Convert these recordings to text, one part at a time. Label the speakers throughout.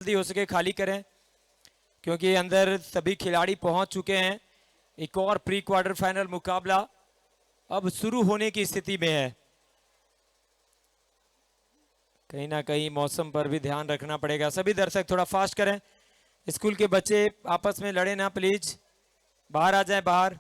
Speaker 1: जल्दी हो सके खाली करें, क्योंकि अंदर सभी खिलाड़ी पहुंच चुके हैं। एक और प्री क्वार्टर फाइनल मुकाबला अब शुरू होने की स्थिति में है। कहीं ना कहीं मौसम पर भी ध्यान रखना पड़ेगा। सभी दर्शक थोड़ा फास्ट करें। स्कूल के बच्चे आपस में लड़े ना, प्लीज बाहर आ जाएं, बाहर।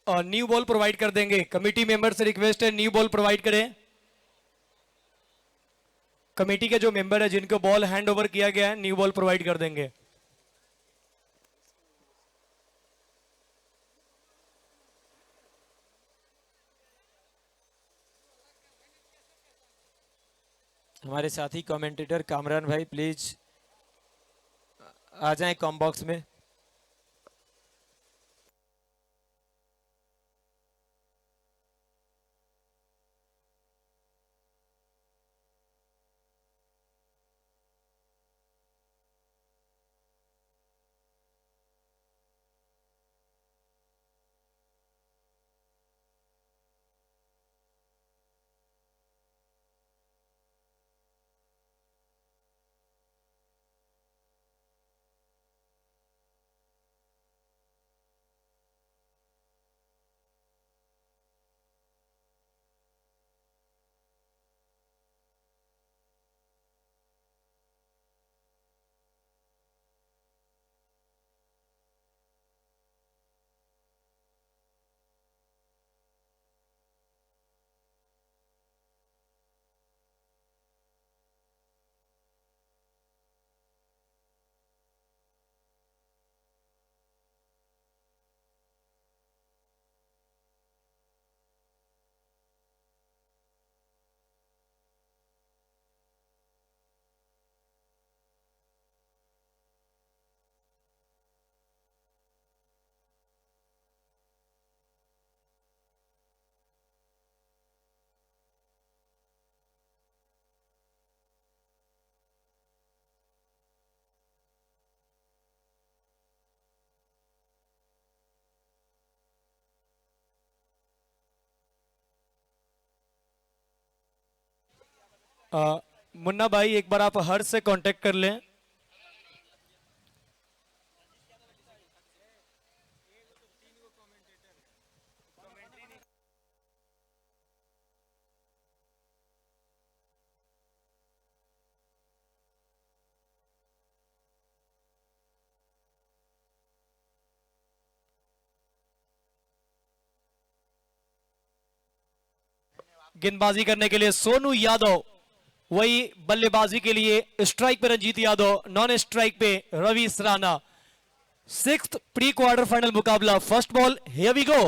Speaker 2: और न्यू बॉल प्रोवाइड कर देंगे। कमेटी मेंबर से रिक्वेस्ट है न्यू बॉल प्रोवाइड करें। कमेटी के जो मेंबर है जिनको बॉल हैंड ओवर किया गया है न्यू बॉल प्रोवाइड कर देंगे।
Speaker 1: हमारे साथी कमेंटेटर कामरान भाई प्लीज आ जाएं कॉम बॉक्स में।
Speaker 2: मुन्ना भाई एक बार आप हर्ष से कांटेक्ट कर लें। गेंदबाजी करने के लिए सोनू यादव, वही बल्लेबाजी के लिए स्ट्राइक पे रंजीत यादव, नॉन स्ट्राइक पे Ravi Sarana. Sixth pre quarter final मुकाबला, first ball, here we go.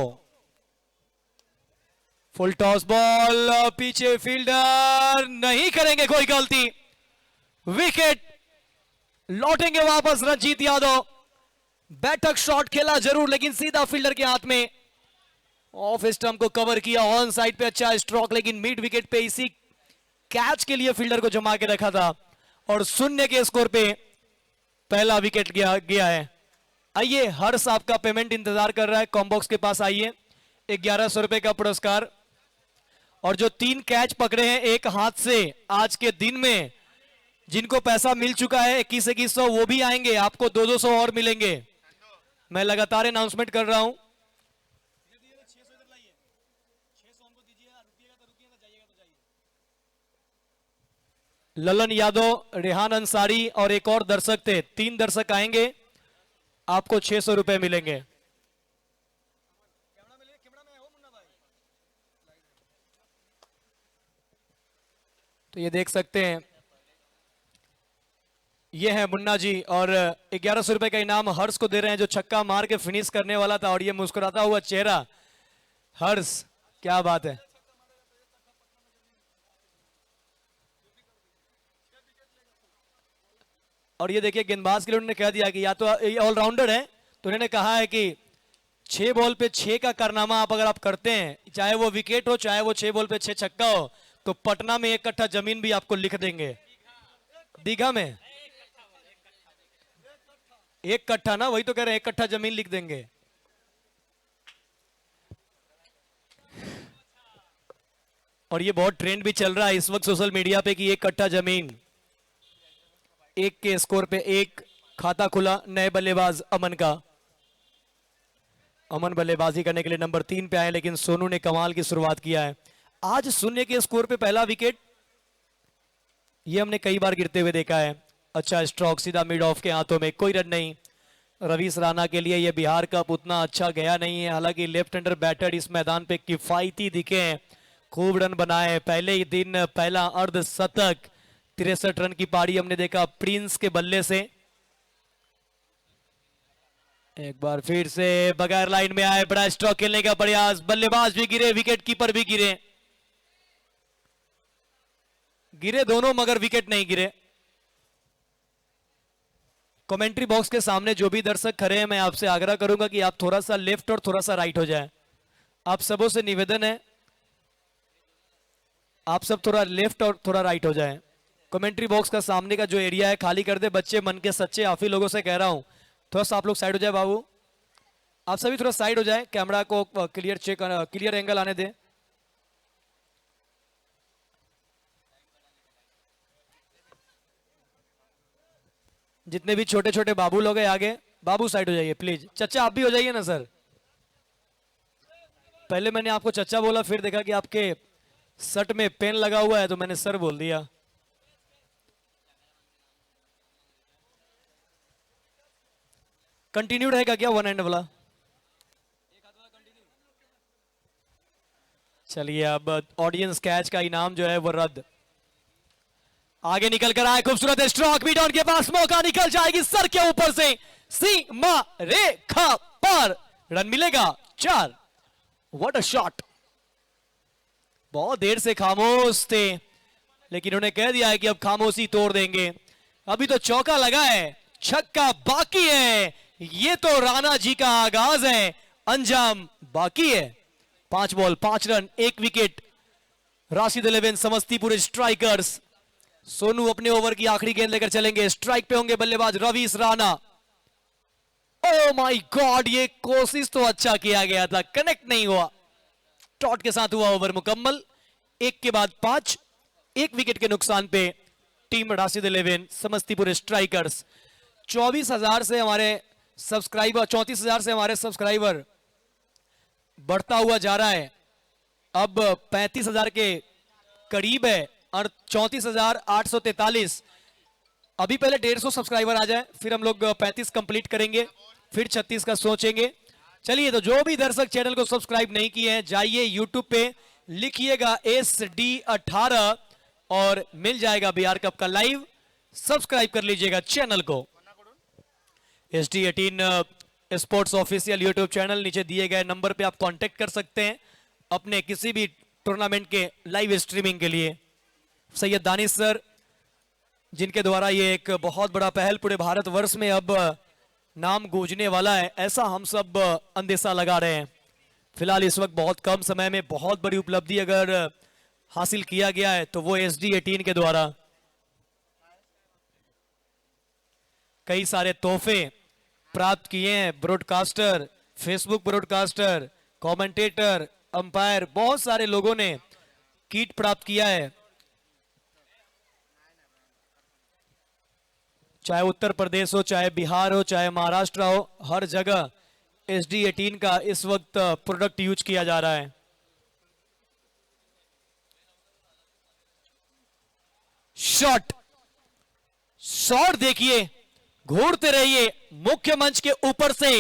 Speaker 2: Full toss ball, पीछे फील्डर नहीं करेंगे कोई गलती, विकेट। लौटेंगे वापस रंजीत यादव। बैठक शॉट खेला जरूर लेकिन सीधा फील्डर के हाथ में। ऑफ स्टंप को कवर किया, ऑन साइड पे अच्छा स्ट्रोक, लेकिन मिड विकेट पे इसी कैच के लिए फील्डर को जमा के रखा था और शून्य के स्कोर पे पहला विकेट गया है। आइए हर्ष आपका पेमेंट इंतजार कर रहा है, कॉम्बॉक्स के पास आइए। 1100 रुपए का पुरस्कार और जो 3 कैच पकड़े हैं एक हाथ से आज के दिन में, जिनको पैसा मिल चुका है 2100 वो भी आएंगे, आपको 200 और मिलेंगे। मैं लगातार अनाउंसमेंट कर रहा हूं। ललन यादव, रेहान अंसारी और एक और दर्शक थे, 3 दर्शक आएंगे, आपको 600 रुपए मिलेंगे। तो ये देख सकते हैं, ये है मुन्ना जी और 1100 रुपए का इनाम हर्ष को दे रहे हैं जो छक्का मार के फिनिश करने वाला था। और ये मुस्कुराता हुआ चेहरा, हर्ष क्या बात है। और ये देखिए गेंदबाज के लिए उन्होंने कह दिया कि या तो ऑलराउंडर है, तो उन्होंने कहा है कि 6 बॉल पे 6 का कारनामा आप अगर आप करते हैं, चाहे वो विकेट हो चाहे वो 6 बॉल पे 6 छक्का हो, तो पटना में 1 कट्ठा जमीन भी आपको लिख देंगे। दीघा में 1 कट्ठा ना, वही तो कह रहे हैं 1 कट्ठा जमीन लिख देंगे। और ये बहुत ट्रेंड भी चल रहा है इस वक्त सोशल मीडिया पे कि एक कट्टा जमीन, एक के स्कोर पे एक खाता खुला नए बल्लेबाज अमन का। अमन बल्लेबाजी करने के लिए नंबर 3 पे आए, लेकिन सोनू ने कमाल की शुरुआत किया है। आज 0 के स्कोर पे पहला विकेट, ये हमने कई बार गिरते हुए देखा है। अच्छा स्ट्रोक सीधा मिड ऑफ के हाथों में, कोई रन नहीं। रवीश राणा के लिए ये बिहार कप उतना अच्छा गया नहीं है, हालांकि लेफ्ट हैंडर बैटर इस मैदान पे किफायती दिखे हैं, खूब रन बनाए। पहले ही दिन पहला अर्ध शतक, 63 रन की पारी हमने देखा प्रिंस के बल्ले से। एक बार फिर से बगैर लाइन में आए, बड़ा स्ट्रोक खेलने का प्रयास, बल्लेबाज भी गिरे, विकेट कीपर भी गिरे, गिरे दोनों मगर विकेट नहीं गिरे। कमेंट्री बॉक्स के सामने जो भी दर्शक खड़े हैं, मैं आपसे आग्रह करूंगा कि आप थोड़ा सा लेफ्ट और थोड़ा सा राइट हो जाए। आप सबों से निवेदन है, आप सब थोड़ा लेफ्ट और थोड़ा राइट हो जाए। कमेंट्री बॉक्स का सामने का जो एरिया है खाली कर दे। बच्चे मन के सच्चे, आप ही लोगों से कह रहा हूं, थोड़ा सा आप लोग साइड हो जाए। बाबू आप सभी थोड़ा साइड हो जाए, कैमरा को क्लियर चेक, क्लियर एंगल आने दें। जितने भी छोटे छोटे बाबू लोग हैं आगे, बाबू साइड हो जाइए प्लीज। चच्चा आप भी हो जाइए ना सर। पहले मैंने आपको चच्चा बोला, फिर देखा कि आपके शर्ट में पेन लगा हुआ है तो मैंने सर बोल दिया। कंटिन्यूड रहेगा क्या वन एंड वाला? चलिए अब ऑडियंस कैच का इनाम जो है वो रद्द। आगे निकल कर आए, खूबसूरत स्ट्रोक, मिड ऑन के पास मौका, निकल जाएगी सर के ऊपर से, सीमा रेखा पर, रन मिलेगा 4। What a shot! बहुत देर से खामोश थे, लेकिन उन्होंने कह दिया है कि अब खामोशी तोड़ देंगे। अभी तो चौका लगा है, छक्का बाकी है, ये तो राणा जी का आगाज है, अंजाम बाकी है। 5 ball 5 run 1 wicket. Rashid 11 Samastipur strikers. Sonu अपने ओवर की आखिरी गेंद लेकर चलेंगे, स्ट्राइक पे होंगे बल्लेबाज Ravish Rana. Oh my God, ये कोशिश तो अच्छा किया गया था, कनेक्ट नहीं हुआ। टॉट के साथ हुआ ओवर मुकम्मल। 1 के बाद 5, 1 विकेट के नुकसान पे टीम राशिद 11 समस्तीपुर स्ट्राइकर्स। 24,000 से हमारे सब्सक्राइबर, 34,000 से हमारे सब्सक्राइबर बढ़ता हुआ जा रहा है, अब 35,000 के करीब है और 34,843। अभी पहले 150 सब्सक्राइबर आ जाए, फिर हम लोग 35 कंप्लीट करेंगे, फिर 36 का सोचेंगे। चलिए, तो जो भी दर्शक चैनल को सब्सक्राइब नहीं किए हैं, जाइए यूट्यूब पे लिखिएगा SD18 और मिल जाएगा बिहार कप का लाइव। सब्सक्राइब कर लीजिएगा चैनल को। SD18 sports official YouTube channel, नीचे दिए गए नंबर पे आप कांटेक्ट कर सकते हैं अपने किसी भी टूर्नामेंट के लाइव स्ट्रीमिंग के लिए। सैयद दानिश सर, जिनके द्वारा ये एक बहुत बड़ा पहल पूरे भारतवर्ष में अब नाम गूंजने वाला है, ऐसा हम सब अंदेशा लगा रहे हैं। फिलहाल इस वक्त बहुत कम समय में बहुत बड़ी उपलब्धि अगर हासिल किया गया है तो वो SD18 के द्वारा। कई सारे तोहफे प्राप्त किए हैं, broadcaster, Facebook broadcaster, commentator, umpire, बहुत सारे लोगों ने किट प्राप्त किया है। चाहे उत्तर प्रदेश हो, चाहे बिहार हो, चाहे महाराष्ट्र हो, हर जगह SD18 का इस वक्त प्रोडक्ट यूज किया जा रहा है। शॉट, शॉट देखिए, घूरते रहिए, मुख्य मंच के ऊपर से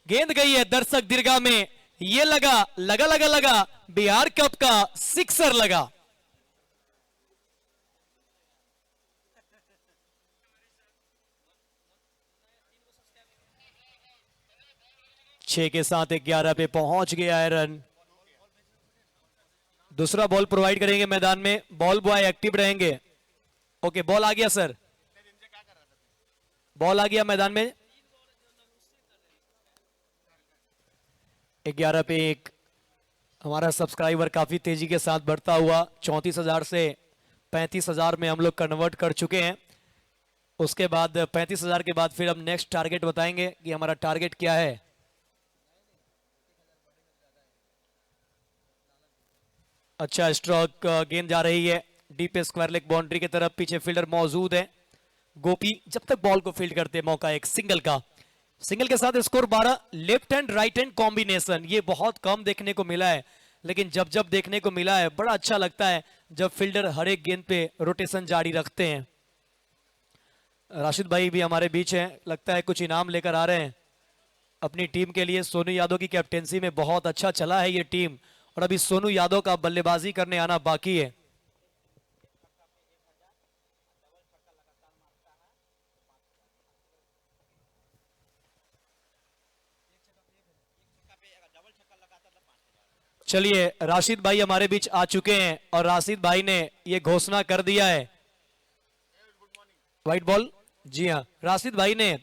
Speaker 2: गेंद गई है दर्शक दीर्घा में, ये लगा लगा लगा लगा, बिहार कप का सिक्सर लगा। छह के साथ 11 पे पहुंच गया है रन। दूसरा बॉल प्रोवाइड करेंगे मैदान में, बॉल बॉय एक्टिव रहेंगे। ओके, बॉल आ गया सर, बॉल आ गया मैदान में। 11 पे 1 हमारा सब्सक्राइबर काफी तेजी के साथ बढ़ता हुआ 34,000 से 35,000 में हम लोग कन्वर्ट कर चुके हैं। उसके बाद 35,000 के बाद फिर हम नेक्स्ट टारगेट बताएंगे कि हमारा टारगेट क्या है। अच्छा स्ट्रोक, गेंद जा रही है डीप स्क्वायर लेग बाउंड्री की तरफ, पीछे फील्डर मौजूद है गोपी, जब तक बॉल को फील्ड करते मौका एक सिंगल का। सिंगल के साथ score 12। Left hand right hand combination ये बहुत कम देखने को मिला है, लेकिन जब जब देखने को मिला है बड़ा अच्छा लगता है जब फील्डर हर एक गेंद पे रोटेशन जारी रखते हैं। राशिद भाई भी हमारे बीच हैं, लगता है कुछ इनाम लेकर आ रहे हैं अपनी टीम के लिए। सोनू यादव की कैप्टेंसी में बहुत अच्छा चला है ये टीम, और अभी सोनू यादव का बल्लेबाजी करने आना बाकी है। चलिए राशिद भाई हमारे बीच आ चुके हैं और राशिद भाई ने ये घोषणा कर दिया है। व्हाइट बॉल, जी हाँ, राशिद भाई ने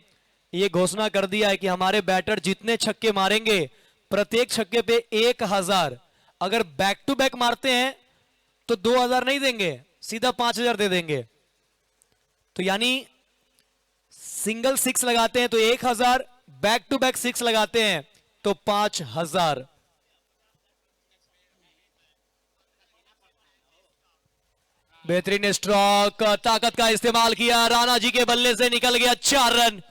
Speaker 2: ये घोषणा कर दिया है कि हमारे बैटर जितने छक्के मारेंगे प्रत्येक छक्के पे 1000, अगर बैक टू बैक मारते हैं तो 2000 नहीं देंगे, सीधा 5000 दे देंगे। तो यानी सिंगल 6 लगाते हैं तो 1000, बैक टू बैक 6 लगाते हैं तो 5000। बेहतरीन स्ट्रोक, ताकत का इस्तेमाल किया, राणा जी के बल्ले से निकल गया 4 रन।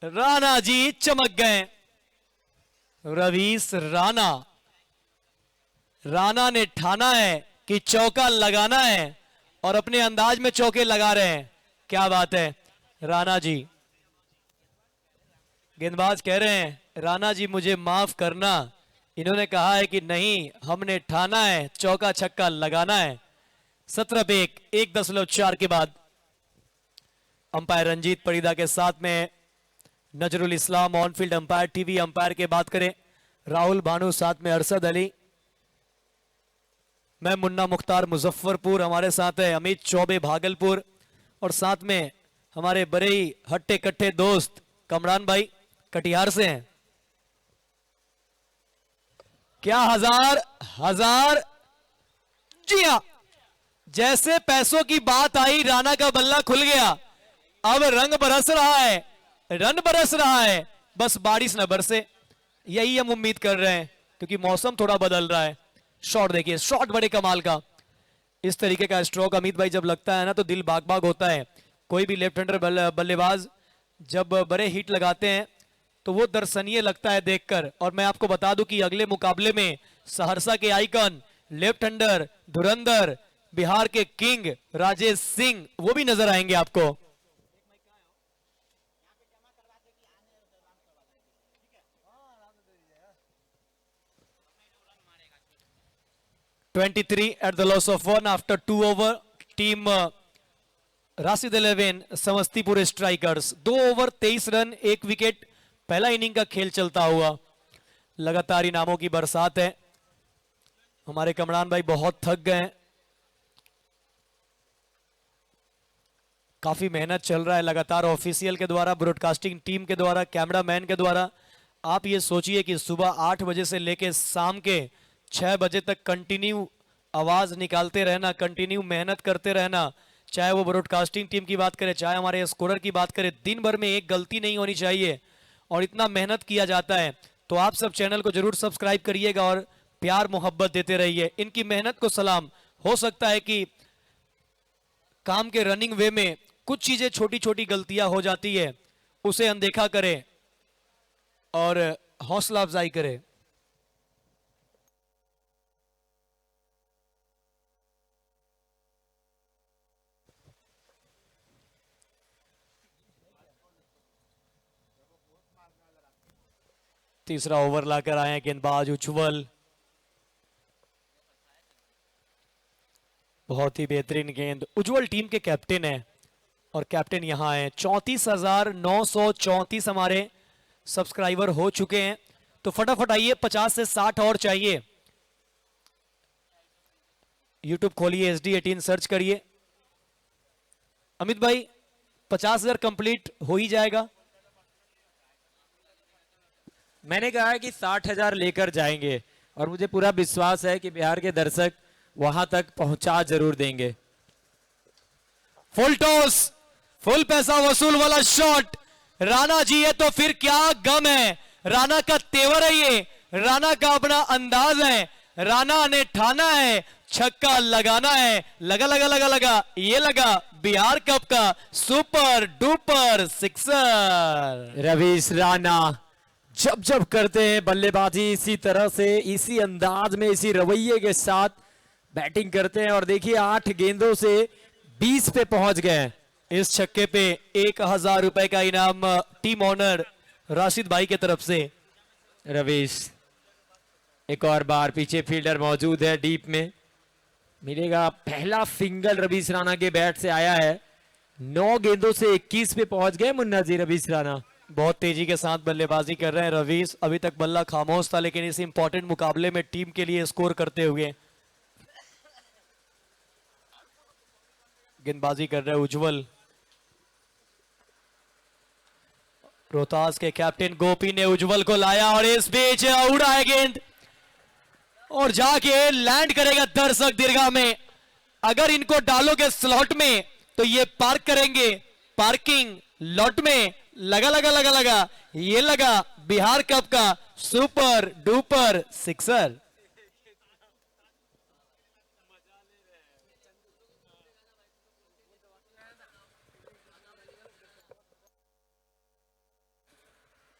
Speaker 2: राणा जी चमक गए। रवीश राणा ने ठाना है कि चौका लगाना है और अपने अंदाज में चौके लगा रहे हैं। क्या बात है राणा जी। गेंदबाज कह रहे हैं राणा जी मुझे माफ करना, इन्होंने कहा है कि नहीं हमने ठाना है चौका छक्का लगाना है। 17 पे 1.4 के बाद अंपायर रंजीत परिदा के साथ में Nazrul Islam on field umpire. TV umpire के बात करें राहुल भानु, साथ में अरशद अली, मैं मुन्ना मुख्तार मुजफ्फरपुर, हमारे साथ है अमित चौबे भागलपुर, और साथ में हमारे बड़े ही हट्टे कट्टे दोस्त कमरान भाई कटिहार से हैं। क्या हजार जी हाँ, जैसे पैसों की बात आई राणा का बल्ला खुल गया। अब रंग बरस रहा है, रन बरस रहा है, बस बारिश न बरसे, यही हम उम्मीद कर रहे हैं क्योंकि मौसम थोड़ा बदल रहा है। शॉट देखिए, शॉट बड़े कमाल का। इस तरीके का स्ट्रोक अमित भाई जब लगता है ना तो दिल बाग बाग होता है। कोई भी लेफ्ट हैंडर बल्लेबाज जब बड़े हिट लगाते हैं तो वो दर्शनीय लगता है देखकर। और मैं आपको बता दूं कि अगले मुकाबले में सहरसा के आइकन लेफ्ट हैंडर धुरंधर, बिहार के किंग राजेश सिंह, वो भी नजर आएंगे आपको। (23) at the loss of 1 after 2 over. Team Rashid 11 Samastipur strikers 2 over 23 run 1 wicket. पहला इनिंग का खेल चलता हुआ, लगातार इनामों की बरसात है। हमारे कमरान भाई बहुत थक गए हैं, काफी मेहनत चल रहा है लगातार ऑफिशियल के द्वारा, ब्रॉडकास्टिंग टीम के द्वारा, कैमरामैन के द्वारा। आप ये सोचिए कि सुबह 8 बजे से लेके शाम के 6 बजे तक कंटिन्यू आवाज निकालते रहना, कंटिन्यू मेहनत करते रहना, चाहे वो ब्रॉडकास्टिंग टीम की बात करें चाहे हमारे स्कोरर की बात करें, दिन भर में एक गलती नहीं होनी चाहिए और इतना मेहनत किया जाता है। तो आप सब चैनल को जरूर सब्सक्राइब करिएगा और प्यार मोहब्बत देते रहिए। इनकी मेहनत को सलाम। हो सकता है कि काम के रनिंग वे में कुछ चीजें छोटी छोटी गलतियां हो जाती है, उसे अनदेखा करें और हौसला अफजाई करें। तीसरा ओवर लाकर आए हैं गेंदबाज उज्जवल, बहुत ही बेहतरीन गेंद। उज्जवल टीम के कैप्टन है और कैप्टन यहां है। 34,934 हमारे सब्सक्राइबर हो चुके हैं, तो फटाफट आइए, 50 से 60 और चाहिए। यूट्यूब खोलिए, SD18 सर्च करिए। अमित भाई 50,000 कंप्लीट हो ही जाएगा।
Speaker 1: मैंने कहा है कि 60,000 लेकर जाएंगे और मुझे पूरा विश्वास है कि बिहार के दर्शक वहां तक पहुंचा जरूर देंगे।
Speaker 2: फुल टॉस, फुल पैसा वसूल वाला शॉट। राणा जी है तो फिर क्या गम है, राणा का तेवर है ये, राणा का अपना अंदाज है। राणा ने ठाना है छक्का लगाना है। लगा लगा लगा लगा, ये लगा बिहार कप का super duper sixer.
Speaker 1: Ravish Rana जब जब करते हैं बल्लेबाजी इसी तरह से, इसी अंदाज में, इसी रवैये के साथ बैटिंग करते हैं। और देखिए 8 गेंदों से 20 पे पहुंच गए।
Speaker 2: इस छक्के पे 1000 रुपए का इनाम टीम ऑनर राशिद भाई की तरफ से।
Speaker 1: रवीश एक और बार पीछे फील्डर मौजूद है, डीप में मिलेगा। पहला सिंगल रवीश राणा के बैट से आया है। 9 गेंदों से 21 पे पहुंच गए मुन्ना जी रवीश राणा।
Speaker 2: बहुत तेजी के साथ बल्लेबाजी कर रहे हैं रवीश। अभी तक बल्ला खामोश था, लेकिन इस इंपॉर्टेंट मुकाबले में टीम के लिए स्कोर करते हुए गेंदबाजी कर रहे हैं उज्जवल। रोहतास के कैप्टन गोपी ने उज्जवल को लाया और इस बीच उड़ा है गेंद और जाके लैंड करेगा दर्शक दीर्घा में। अगर इनको डालोगे स्लॉट में तो ये पार्क करेंगे पार्किंग लॉट में। लगा लगा लगा लगा, ये लगा बिहार कप का सुपर डुपर सिक्सर।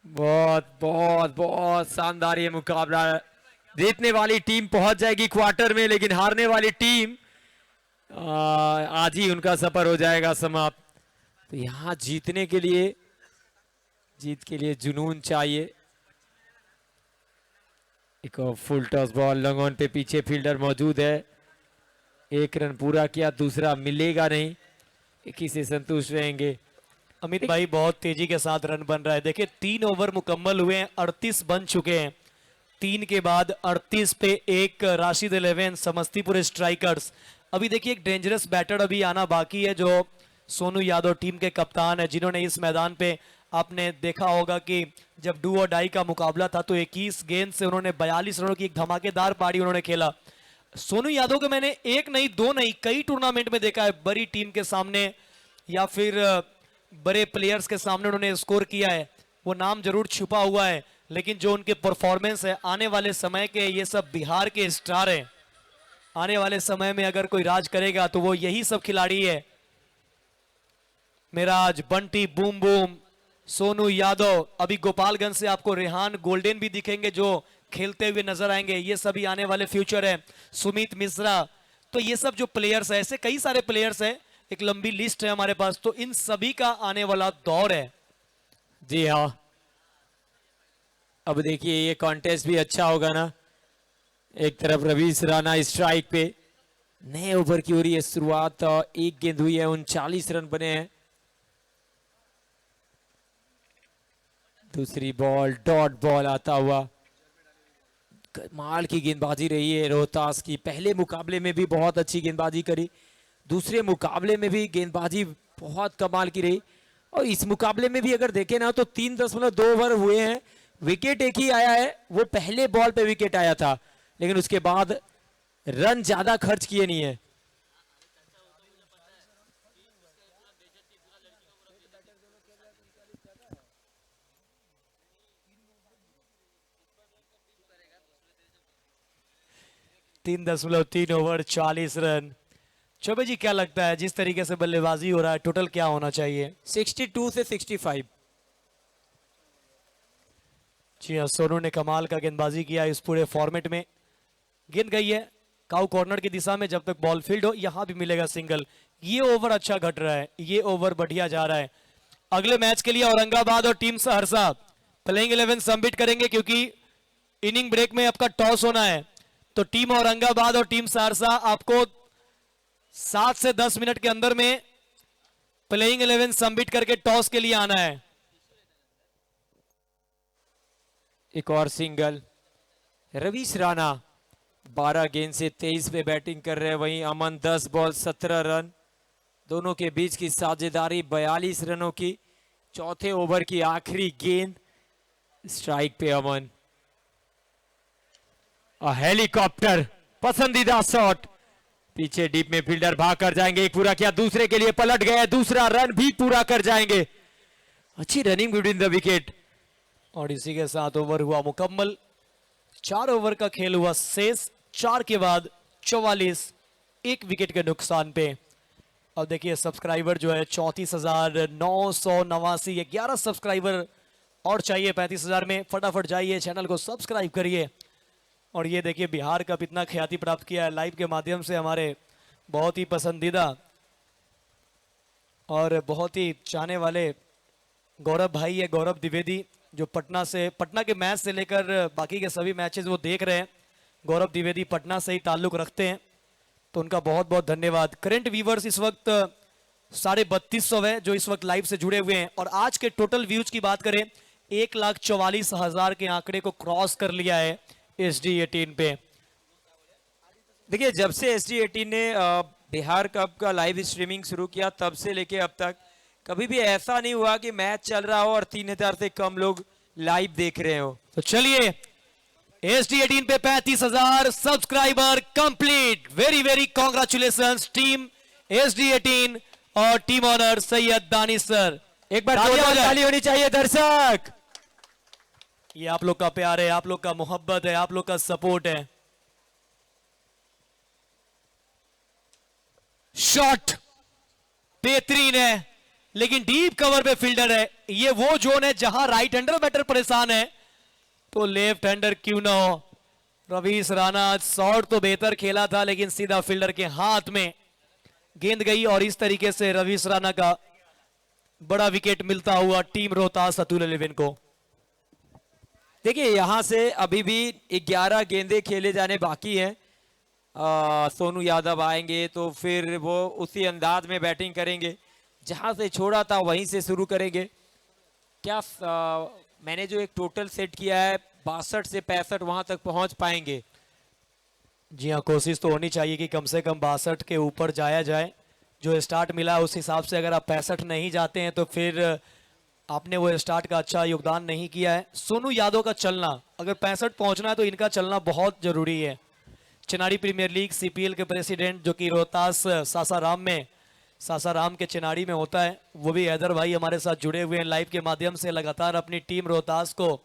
Speaker 1: बहुत बहुत बहुत शानदार ये मुकाबला। जीतने वाली टीम पहुंच जाएगी क्वार्टर में, लेकिन हारने वाली टीम आज ही उनका सफर हो जाएगा समाप्त। तो यहां जीतने के लिए, जीत के लिए जुनून चाहिए। एक और full toss ball, long on पे पीछे फील्डर मौजूद है। 1 रन पूरा किया, दूसरा मिलेगा नहीं, एक ही से संतुष्ट रहेंगे।
Speaker 2: अमित भाई बहुत तेजी के साथ रन बन रहा है। देखिए 3 ओवर मुकम्मल हुए हैं, 38 बन चुके हैं। 3 के बाद 38 पे 1 राशिद 11 समस्तीपुर स्ट्राइकर्स। अभी देखिए एक डेंजरस बैटर अभी आना बाकी है, जो सोनू यादव टीम के कप्तान है, जिन्होंने इस मैदान पे आपने देखा होगा कि जब डू और डाई का मुकाबला था तो 21 गेंद से उन्होंने 42 रनों की एक धमाकेदार पारी उन्होंने खेला। सोनू यादव को मैंने 1 नहीं 2 नहीं कई टूर्नामेंट में देखा है, बड़ी टीम के सामने या फिर बड़े प्लेयर्स के सामने उन्होंने स्कोर किया है। वो नाम जरूर छुपा हुआ है, लेकिन जो उनके परफॉर्मेंस है आने वाले समय के, ये सब बिहार के स्टार हैं। आने वाले समय में अगर कोई राज करेगा तो वो यही सब खिलाड़ी है। मेराज, बंटी, बूम बूम, सोनू यादव, अभी गोपालगंज से आपको रेहान गोल्डन भी दिखेंगे जो खेलते हुए नजर आएंगे। ये सभी आने वाले फ्यूचर है। सुमित मिश्रा, तो ये सब जो प्लेयर्स है, ऐसे कई सारे प्लेयर्स है, एक लंबी लिस्ट है हमारे पास। तो इन सभी का आने वाला दौर है।
Speaker 1: जी हाँ, अब देखिए ये कॉन्टेस्ट भी अच्छा होगा ना। एक तरफ रवीश राणा स्ट्राइक पे, नए ओवर की हो रही है शुरुआत। 1 गेंद हुई है, 39 रन बने हैं। दूसरी बॉल डॉट बॉल आता हुआ, कमाल की गेंदबाजी रही है रोहतास की। पहले मुकाबले में भी बहुत अच्छी गेंदबाजी करी, दूसरे मुकाबले में भी गेंदबाजी बहुत कमाल की रही। और इस मुकाबले में भी अगर देखें ना तो 3.2 ओवर हुए हैं, विकेट एक ही आया है, वो पहले बॉल पे विकेट आया था, लेकिन उसके बाद रन ज्यादा खर्च किए नहीं है।
Speaker 2: तीन 3.3 ओवर 40 रन। चौबे जी क्या लगता है जिस तरीके से बल्लेबाजी हो रहा है टोटल क्या होना चाहिए?
Speaker 1: 62 से 65।
Speaker 2: जी हाँ, सोनू ने कमाल का गेंदबाजी किया इस पूरे फॉर्मेट में। गेंद गई है काउ कॉर्नर की दिशा में, जब तक बॉल फील्ड हो यहां भी मिलेगा सिंगल। ये ओवर अच्छा घट रहा है, ये ओवर बढ़िया जा रहा है। अगले मैच के लिए औरंगाबाद और टीम सहरसा प्लेइंग 11 सबमिट करेंगे, क्योंकि इनिंग ब्रेक में आपका टॉस होना है। तो टीम औरंगाबाद और टीम सहरसा आपको 7 से 10 मिनट के अंदर में प्लेइंग 11 सबमिट करके टॉस के लिए आना है।
Speaker 1: एक और सिंगल। रवीश राणा 12 गेंद से 23 पे बैटिंग कर रहे हैं, वहीं अमन 10 बॉल 17 रन। दोनों के बीच की साझेदारी 42 रनों की। चौथे ओवर की आखिरी गेंद, स्ट्राइक पे अमन। हेलीकॉप्टर पसंदीदा शॉट, पीछे डीप में फील्डर भाग कर जाएंगे। एक पूरा किया, दूसरे के लिए पलट गए, दूसरा रन भी पूरा कर जाएंगे। अच्छी रनिंग बिटवीन द विकेट।
Speaker 2: और इसी के साथ ओवर हुआ मुकम्मल। 4 ओवर का खेल हुआ शेष। 4 के बाद 44, 1 विकेट के नुकसान पे। अब देखिए सब्सक्राइबर जो है 34,989, 11 सब्सक्राइबर और चाहिए 35,000 में। फटाफट जाइए चैनल को सब्सक्राइब करिए। और ये देखिए बिहार कप इतना ख्याति प्राप्त किया है लाइव के माध्यम से, हमारे बहुत ही पसंदीदा और बहुत ही चाहने वाले गौरव भाई है, गौरव द्विवेदी, जो पटना के मैच से लेकर बाकी के सभी मैचेस वो देख रहे हैं। गौरव द्विवेदी पटना से ही ताल्लुक रखते हैं, तो उनका बहुत बहुत धन्यवाद। करंट व्यूवर्स इस वक्त 3250 है जो इस वक्त लाइव से जुड़े हुए हैं। और आज के टोटल व्यूज की बात करें 1,44,000 के आंकड़े को क्रॉस कर लिया है SD18 पे।
Speaker 1: देखिए जब से SD18 ने बिहार कप का लाइव स्ट्रीमिंग शुरू किया तब से लेके अब तक कभी भी ऐसा नहीं हुआ कि मैच चल रहा हो और 3000 से कम लोग लाइव देख रहे हो।
Speaker 2: तो चलिए SD18 पे 35,000 subscriber complete. Very very congratulations team SD18 और team owner Syed Danish sir.
Speaker 1: एक बार जोरदार ताली होनी चाहिए दर्शक।
Speaker 2: ये आप लोग का प्यार है, आप लोग का मोहब्बत है, आप लोग का सपोर्ट है। शॉट बेहतरीन है लेकिन डीप कवर पे फील्डर है। ये वो जोन है जहां राइट हैंडर बैटर परेशान है तो लेफ्ट हैंडर क्यों ना हो। रवीश राणा शॉट तो बेहतर खेला था लेकिन सीधा फील्डर के हाथ में गेंद गई और इस तरीके से रवीश राणा का बड़ा विकेट मिलता हुआ टीम रोहतास अतुल 11 को।
Speaker 1: देखिए यहां से अभी भी 11 गेंदे खेले जाने बाकी हैं। सोनू यादव आएंगे तो फिर वो उसी अंदाज में बैटिंग करेंगे, जहां से छोड़ा था वहीं से शुरू करेंगे। क्या मैंने जो एक टोटल सेट किया है 62 से 65 वहां तक पहुंच पाएंगे?
Speaker 2: जी हाँ, कोशिश तो होनी चाहिए कि कम से कम 62 के ऊपर जाया जाए। जो स्टार्ट मिला उस हिसाब से अगर आप 65 नहीं जाते हैं तो फिर आपने वो स्टार्ट का अच्छा योगदान नहीं किया है। सोनू यादव का चलना, अगर 65 पहुंचना है तो इनका चलना बहुत जरूरी है। चिनारी प्रीमियर लीग CPL के प्रेसिडेंट जो कि रोहतास सासाराम के चिनारी में होता है, वो भी हैदर भाई हमारे साथ जुड़े हुए हैं लाइव के माध्यम से। लगातार अपनी टीम रोहतास को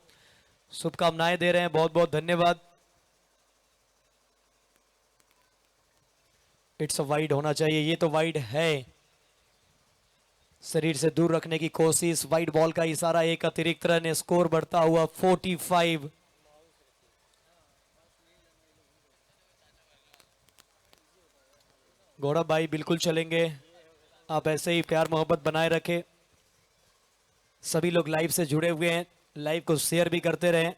Speaker 2: शुभकामनाएं दे रहे हैं, बहुत बहुत धन्यवाद। इट्स वाइड होना चाहिए, ये तो वाइड है। शरीर से दूर रखने की कोशिश, वाइड बॉल का इशारा, एक अतिरिक्त रन, स्कोर बढ़ता हुआ 45। गौरव भाई बिल्कुल चलेंगे, आप ऐसे ही प्यार मोहब्बत बनाए रखें। सभी लोग लाइव से जुड़े हुए हैं, लाइव को शेयर भी करते रहें।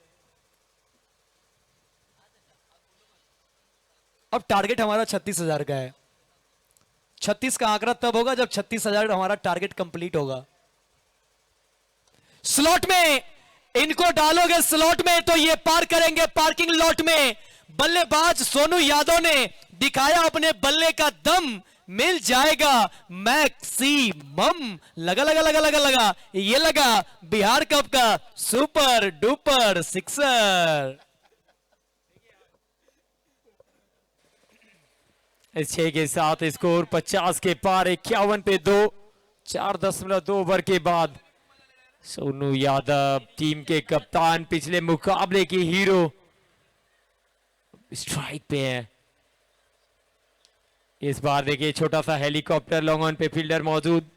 Speaker 2: अब टारगेट हमारा 36,000 का है। 36 का आंकड़ा तब होगा जब 36,000 हमारा टारगेट कंप्लीट होगा। स्लॉट में इनको डालोगे, स्लॉट में तो ये पार करेंगे पार्किंग लॉट में। बल्लेबाज सोनू यादव ने दिखाया अपने बल्ले का दम, मिल जाएगा मैक्सिमम। लगा लगा लगा लगा लगा, ये लगा बिहार कप का सुपर डुपर सिक्सर।
Speaker 1: 6 के साथ स्कोर 50 के पार, 51 पे 2, 4.2 ओवर के बाद सोनू यादव टीम के कप्तान, पिछले मुकाबले की हीरो, स्ट्राइक पे है। इस बार देखिए छोटा सा हेलीकॉप्टर लॉन्ग ऑन पे फील्डर मौजूद।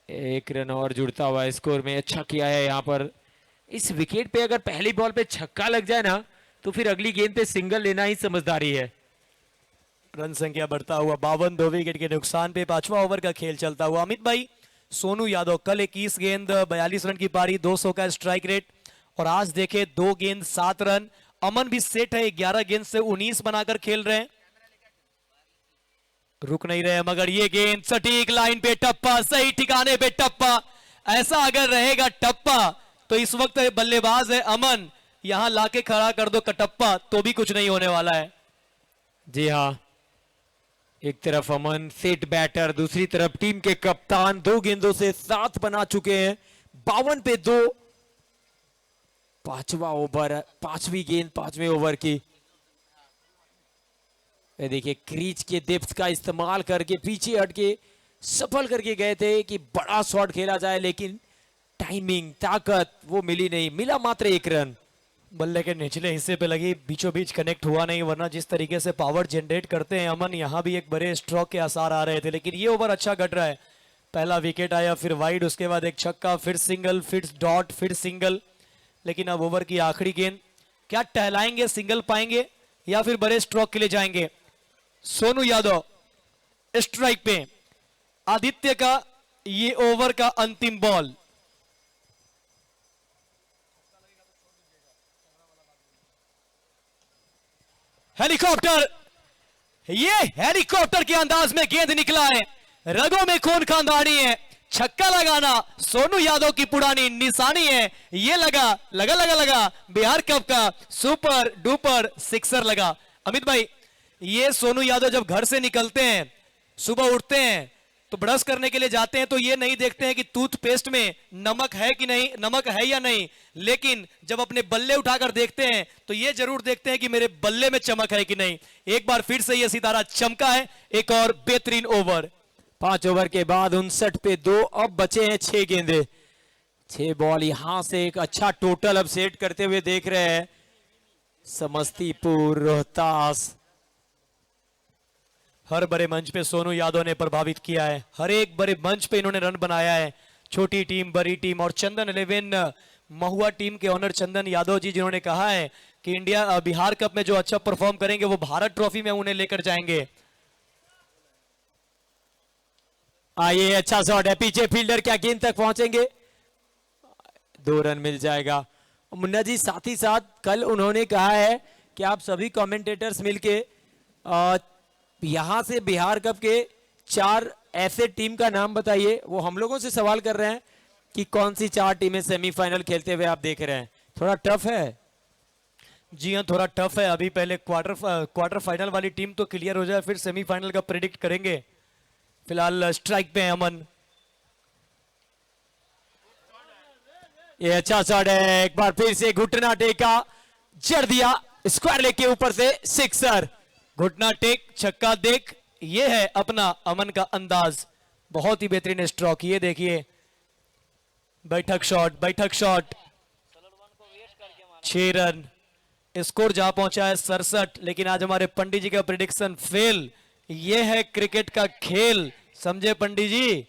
Speaker 1: 1 रन और जुड़ता हुआ स्कोर में अच्छा किया है यहाँ पर। इस विकेट पे अगर पहली बॉल पे छक्का लग जाए ना तो फिर अगली गेंद पे सिंगल लेना ही समझदारी है।
Speaker 2: रन संख्या बढ़ता हुआ 52, 2 विकेट के नुकसान पे 5वां ओवर का खेल चलता हुआ। अमित भाई, सोनू यादव कल 21 गेंद 42 रन की पारी, 200 का स्ट्राइक रेट, और आज देखे 2 गेंद 7 रन। अमन भी सेट है, 11 गेंद से 19 बनाकर खेल रहे हैं, रुक नहीं रहे। मगर ये गेंद सटीक लाइन पे टप्पा, सही ठिकाने पे टप्पा। ऐसा अगर रहेगा टप्पा तो इस वक्त बल्लेबाज है अमन, यहां लाके खड़ा कर दो कटप्पा तो भी कुछ नहीं होने वाला है।
Speaker 1: जी हाँ, एक तरफ अमन सेट बैटर, दूसरी तरफ टीम के कप्तान 2 गेंदों से 7 बना चुके हैं। 52 पे 2, 5वां ओवर, 5वीं गेंद 5वें ओवर की। देखिए क्रीज के डेप्थ का इस्तेमाल करके पीछे हट के सफल करके गए थे कि बड़ा शॉट खेला जाए, लेकिन टाइमिंग, ताकत वो मिली नहीं, मिला मात्र 1 रन।
Speaker 2: बल्ले के निचले हिस्से पे लगी, बीचों बीच कनेक्ट हुआ नहीं, वरना जिस तरीके से पावर जनरेट करते हैं अमन, यहाँ भी एक बड़े स्ट्रोक के आसार आ रहे थे, लेकिन ये ओवर अच्छा कट रहा है। पहला विकेट आया, फिर वाइड, उसके बाद एक छक्का, फिर सिंगल, फिर डॉट, फिर सिंगल। लेकिन अब ओवर की आखिरी गेंद, क्या टहलाएंगे, सिंगल पाएंगे या फिर बड़े स्ट्रोक के लिए जाएंगे? सोनू यादव स्ट्राइक पे, आदित्य का ये ओवर का अंतिम बॉल। हेलीकॉप्टर, ये हेलीकॉप्टर के अंदाज में गेंद निकला है, रगों में खून खानदानी है। छक्का लगाना सोनू यादव की पुरानी निशानी है। ये लगा लगा लगा लगा बिहार कप का सुपर डुपर सिक्सर लगा। अमित भाई, ये सोनू यादव जब घर से निकलते हैं, सुबह उठते हैं तो ब्रश करने के लिए जाते हैं, तो ये नहीं देखते हैं कि टूथपेस्ट में नमक है कि नहीं, नमक है या नहीं, लेकिन जब अपने बल्ले उठाकर देखते हैं तो ये जरूर देखते हैं कि मेरे बल्ले में चमक है कि नहीं। एक बार फिर से ये सितारा चमका है। एक और बेहतरीन ओवर।
Speaker 1: 5 ओवर के बाद 59 पे 2, अब बचे हैं 6 गेंदे, 6 बॉल। यहां से एक अच्छा टोटल अब सेट करते हुए देख रहे हैं समस्तीपुर रोहतास।
Speaker 2: हर बड़े मंच पे सोनू यादव ने प्रभावित किया है, हर एक बड़े मंच पे इन्होंने रन बनाया है। छोटी टीम, बड़ी टीम, और चंदन 11 महुआ टीम के ओनर चंदन यादव जी, जिन्होंने कहा है कि इंडिया बिहार कप में जो अच्छा परफॉर्म करेंगे वो भारत ट्रॉफी में उन्हें लेकर जाएंगे।
Speaker 1: आइए, अच्छा शॉट है, पीछे फील्डर क्या गेंद तक पहुंचेंगे? 2 रन मिल जाएगा। मुन्ना जी, साथ ही साथ कल उन्होंने कहा है कि आप सभी कमेंटेटर्स मिलके यहां से बिहार कप के 4 ऐसे टीम का नाम बताइए। वो हम लोगों से सवाल कर रहे हैं कि कौन सी 4 टीमें सेमीफाइनल खेलते हुए आप देख रहे हैं। थोड़ा टफ है।
Speaker 2: जी हाँ, थोड़ा टफ है। अभी पहले क्वार्टर फाइनल वाली टीम तो क्लियर हो जाए, फिर सेमीफाइनल का प्रेडिक्ट करेंगे। फिलहाल स्ट्राइक पे है अमन।
Speaker 1: ये अच्छा शॉट है, एक बार फिर से घुटना टेका, जड़ दिया स्क्वायर लेग के ऊपर से सिक्सर।
Speaker 2: घुटना टेक, छक्का देख, ये है अपना अमन का अंदाज। बहुत ही बेहतरीन स्ट्रोक। ये देखिए, बैठक शॉट, बैठक शॉट, 6 रन। स्कोर जहां पहुंचा है 67, लेकिन आज हमारे पंडित जी का प्रिडिक्शन फेल। ये है क्रिकेट का खेल, समझे पंडित जी?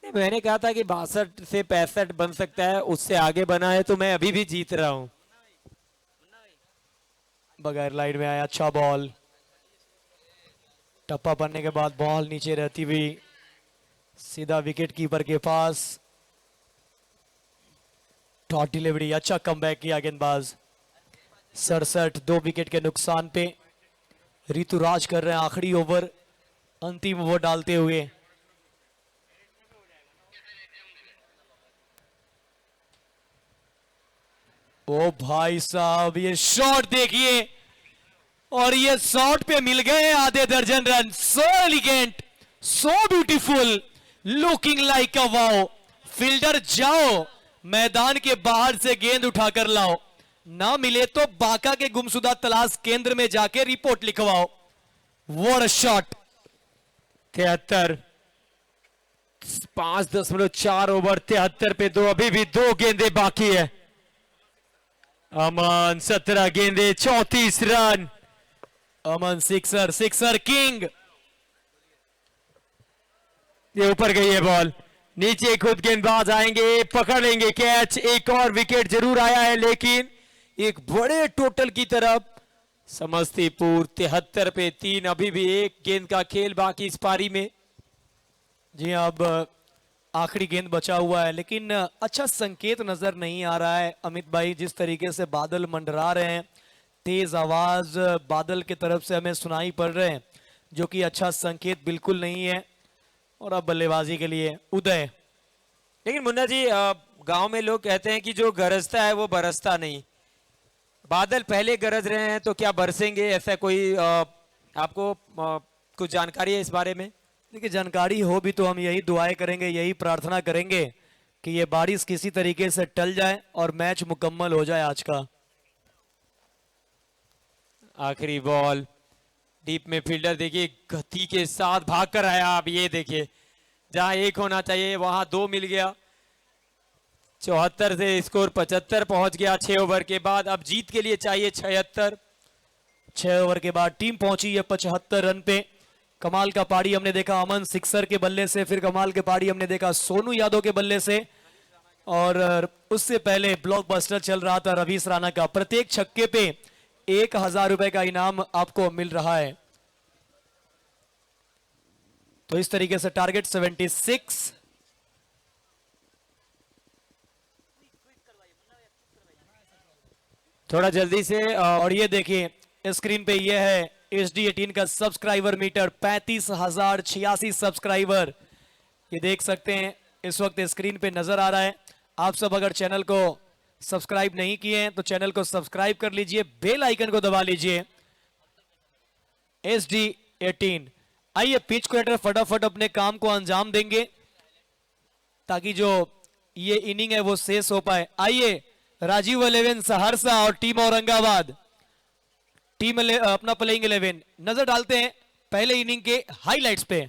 Speaker 1: मैंने कहा था कि 62 से 65 बन सकता है, उससे आगे बना है तो मैं अभी भी जीत रहा हूं।
Speaker 2: बगैर लाइट में आया, अच्छा बॉल। टप्पा बनने के बाद बॉल नीचे रहती हुई सीधा विकेट कीपर के पास। टॉट डिलीवरी, अच्छा कमबैक किया गेंदबाज। 67, 2 विकेट के नुकसान पे ऋतुराज कर रहे हैं आखिरी ओवर, अंतिम ओवर डालते हुए। ओ भाई साहब, ये शॉट देखिए, और ये शॉट पे मिल गए आधे दर्जन run. So elegant, so beautiful, looking like a wow. Fielder जाओ, मैदान के बाहर से गेंद उठाकर लाओ, ना मिले तो बांका के गुमशुदा तलाश केंद्र में जाके रिपोर्ट लिखवाओ। What a shot.
Speaker 1: 73, 5.4 ओवर, 73 पे 2, अभी भी 2 गेंदे बाकी है। अमन 17 गेंदे, 34 रन।
Speaker 2: अमन सिक्सर, सिक्सर किंग।
Speaker 1: ये ऊपर गई है बॉल, नीचे खुद गेंदबाज आएंगे, पकड़ लेंगे कैच। एक और विकेट जरूर आया है, लेकिन एक बड़े टोटल की तरफ समस्तीपुर 73 पे 3, अभी भी 1 गेंद का खेल बाकी इस पारी में।
Speaker 2: जी, अब आखिरी गेंद बचा हुआ है, लेकिन अच्छा संकेत नजर नहीं आ रहा है अमित भाई। जिस तरीके से बादल मंडरा रहे हैं, तेज आवाज बादल की तरफ से हमें सुनाई पड़ रहे हैं, जो कि अच्छा संकेत बिल्कुल नहीं है। और अब बल्लेबाजी के लिए उदय।
Speaker 1: लेकिन मुन्ना जी, गांव में लोग कहते हैं कि जो गरजता है वो बरसता नहीं। बादल पहले गरज रहे हैं तो क्या बरसेंगे? ऐसा कोई आपको कुछ जानकारी है इस बारे में?
Speaker 2: देखिए, जानकारी हो भी तो हम यही दुआएं करेंगे, यही प्रार्थना करेंगे कि ये बारिश किसी तरीके से टल जाए और मैच मुकम्मल हो जाए आज का।
Speaker 1: आखिरी बॉल, डीप में फील्डर देखिए गति के साथ भाग कर आया। अब ये देखिए, जहां 1 होना चाहिए वहां 2 मिल गया। 74 से स्कोर 75 पहुंच गया 6 ओवर के बाद। अब जीत के लिए चाहिए 76।
Speaker 2: 6 ओवर के बाद टीम पहुंची है 75 रन पे। कमाल का पारी हमने देखा अमन सिक्सर के बल्ले से, फिर कमाल के पारी हमने देखा सोनू यादव के बल्ले से, और उससे पहले ब्लॉकबस्टर चल रहा था रवीश राणा का। प्रत्येक छक्के पे 1000 रुपए का इनाम आपको मिल रहा है। तो इस तरीके से टारगेट 76।
Speaker 1: थोड़ा जल्दी से
Speaker 2: और ये देखिए स्क्रीन पे ये है HD18 का सब्सक्राइबर मीटर, 35,086 सब्सक्राइबर ये देख सकते हैं इस वक्त स्क्रीन पे नजर आ रहा है। आप सब अगर चैनल को सब्सक्राइब नहीं किए हैं तो चैनल को सब्सक्राइब कर लीजिए, बेल आइकन को दबा लीजिए। SD18 आइए पिच क्रिएटर फटाफट अपने काम को अंजाम देंगे ताकि जो ये इनिंग है वो शेष हो पाए। आइए राजीव 11 सहरसा और टीम औरंगाबाद, टीम अपना प्लेइंग 11 नजर डालते हैं पहले इनिंग के हाइलाइट्स पे।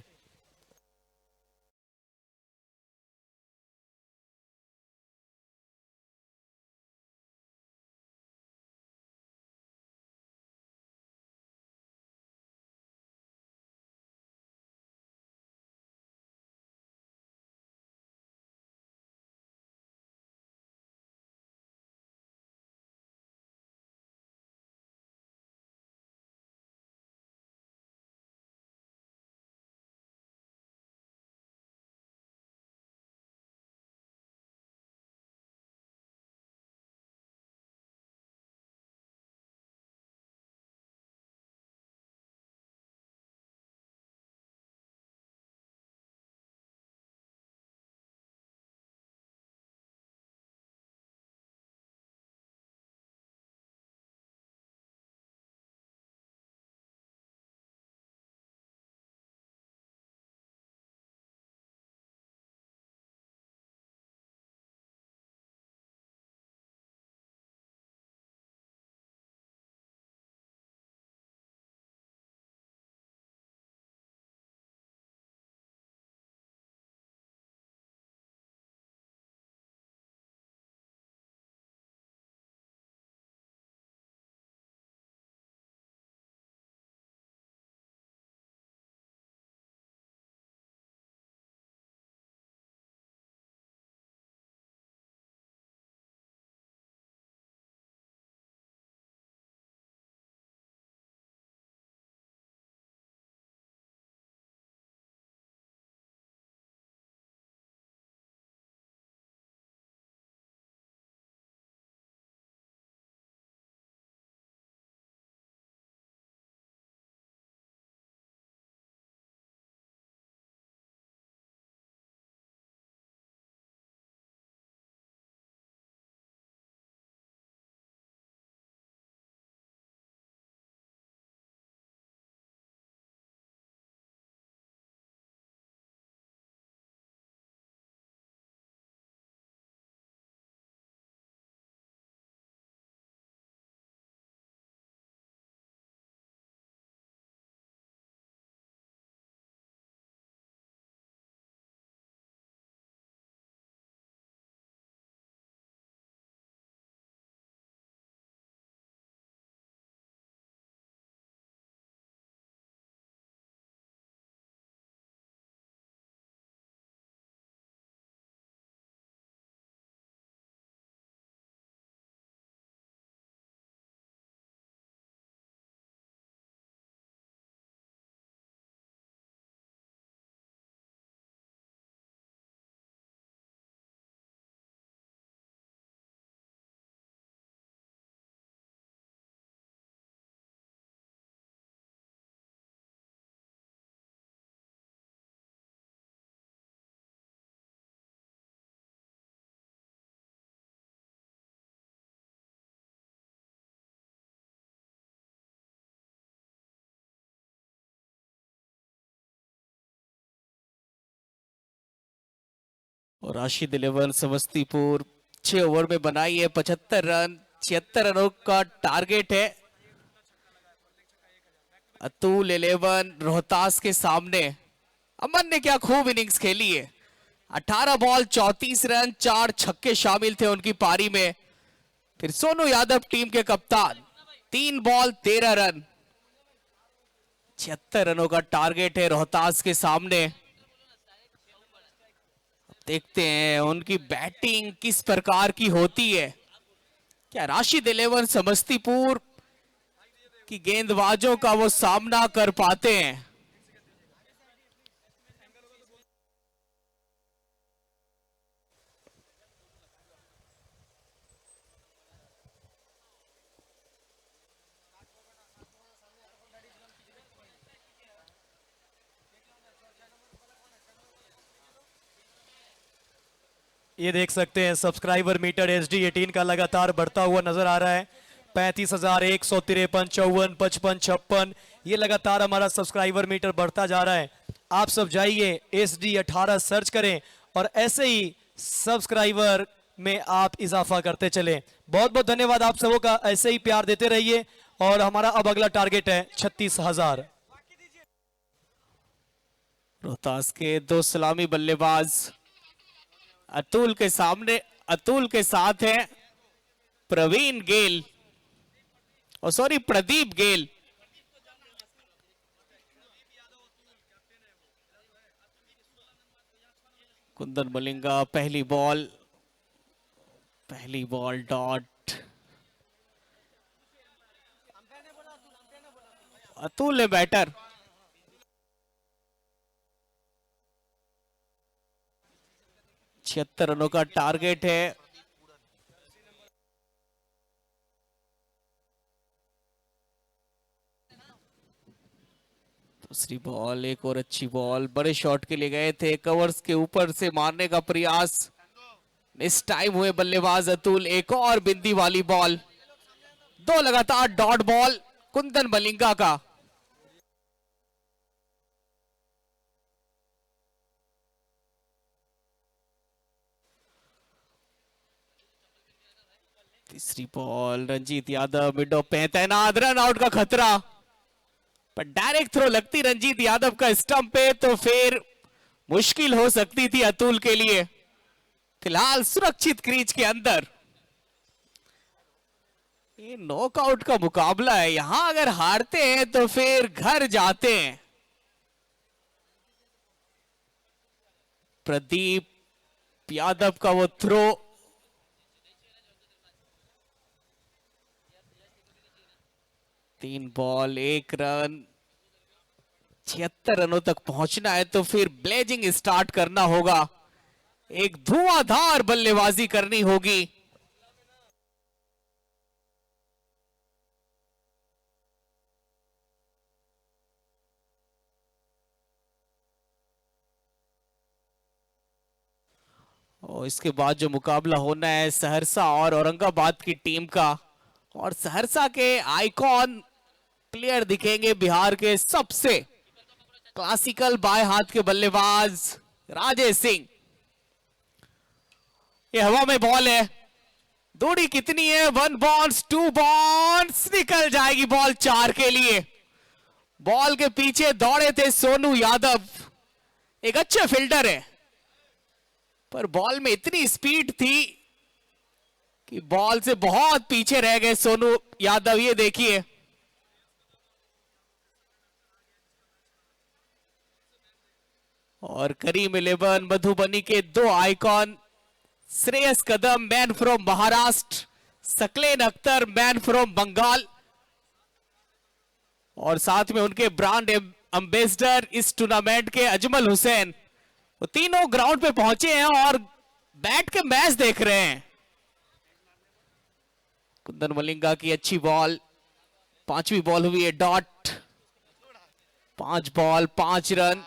Speaker 3: और राशिद 11 समस्तीपुर 6 ओवर में बनाई है 75 रन, 76 रनों का टारगेट है। अतुल 11 रोहतास के सामने। अमन ने क्या खूब इनिंग्स खेली है, 18 बॉल 34 रन, 4 छक्के शामिल थे उनकी पारी में। फिर सोनू यादव टीम के कप्तान, 3 बॉल 13 रन, 76 रनों का टारगेट है रोहतास के सामने। देखते हैं उनकी बैटिंग किस प्रकार की होती है। क्या राशिद 11 समस्तीपुर की गेंदबाजों का वो सामना कर पाते हैं?
Speaker 2: ये देख सकते हैं सब्सक्राइबर मीटर HD18 का लगातार बढ़ता हुआ नजर आ रहा है। 35,153, 54, 55, 56, ये लगातार हमारा सब्सक्राइबर मीटर बढ़ता जा रहा है। आप सब जाइए SD18 सर्च करें और ऐसे ही सब्सक्राइबर में आप इजाफा करते चलें। बहुत बहुत धन्यवाद आप सबों का, ऐसे ही प्यार देते रहिए। और हमारा अब अगला टारगेट है 36,000।
Speaker 3: रोहतास के 2 सलामी बल्लेबाज अतुल के सामने, अतुल के साथ है प्रवीण गेल, और सॉरी प्रदीप गेल। कुंदन मलिंगा पहली बॉल डॉट। अतुल है बैटर। छिहत्तर रनों का टारगेट है। दूसरी बॉल, एक और अच्छी बॉल, बड़े शॉट के लिए गए थे, कवर्स के ऊपर से मारने का प्रयास, इस टाइम हुए बल्लेबाज अतुल। एक और बिंदी वाली बॉल, 2 लगातार डॉट बॉल कुंदन मलिंगा का। तीसरी ball, Ranjit Yadav mid off पे तैनात, रन आउट का खतरा, पर डायरेक्ट थ्रो लगती रंजीत यादव का स्टंप पे तो फिर मुश्किल हो सकती थी अतुल के लिए। फिलहाल सुरक्षित क्रीज के अंदर। ये नॉकआउट का मुकाबला है, यहां अगर हारते हैं तो फिर घर जाते हैं। प्रदीप यादव का वो थ्रो, तीन बॉल 1 रन, 76 रनों तक पहुंचना है तो फिर ब्लेजिंग स्टार्ट करना होगा, एक धुआंधार बल्लेबाजी करनी होगी। और इसके बाद जो मुकाबला होना है सहरसा और औरंगाबाद की टीम का, और सहरसा के आइकॉन प्लेयर दिखेंगे बिहार के सबसे क्लासिकल बाएं हाथ के बल्लेबाज राजेश सिंह। ये हवा में बॉल है, दूरी कितनी है, 1 बॉन्स 2 बॉन्स, निकल जाएगी बॉल 4 के लिए। बॉल के पीछे दौड़े थे सोनू यादव, एक अच्छे फील्डर है, पर बॉल में इतनी स्पीड थी कि बॉल से बहुत पीछे रह गए सोनू यादव। ये देखिए, और करीम 11 मधुबनी के 2 icon, Shreyas Kadam man from Maharashtra, Saqlain Akhtar man from Bengal, और साथ में उनके ब्रांड एम्बेसडर इस टूर्नामेंट के अजमल हुसैन, वो तीनों ग्राउंड पे पहुंचे हैं और बैठ के मैच देख रहे हैं। कुंदन मलिंगा की अच्छी बॉल, 5वीं बॉल हुई है डॉट, 5 बॉल 5 रन।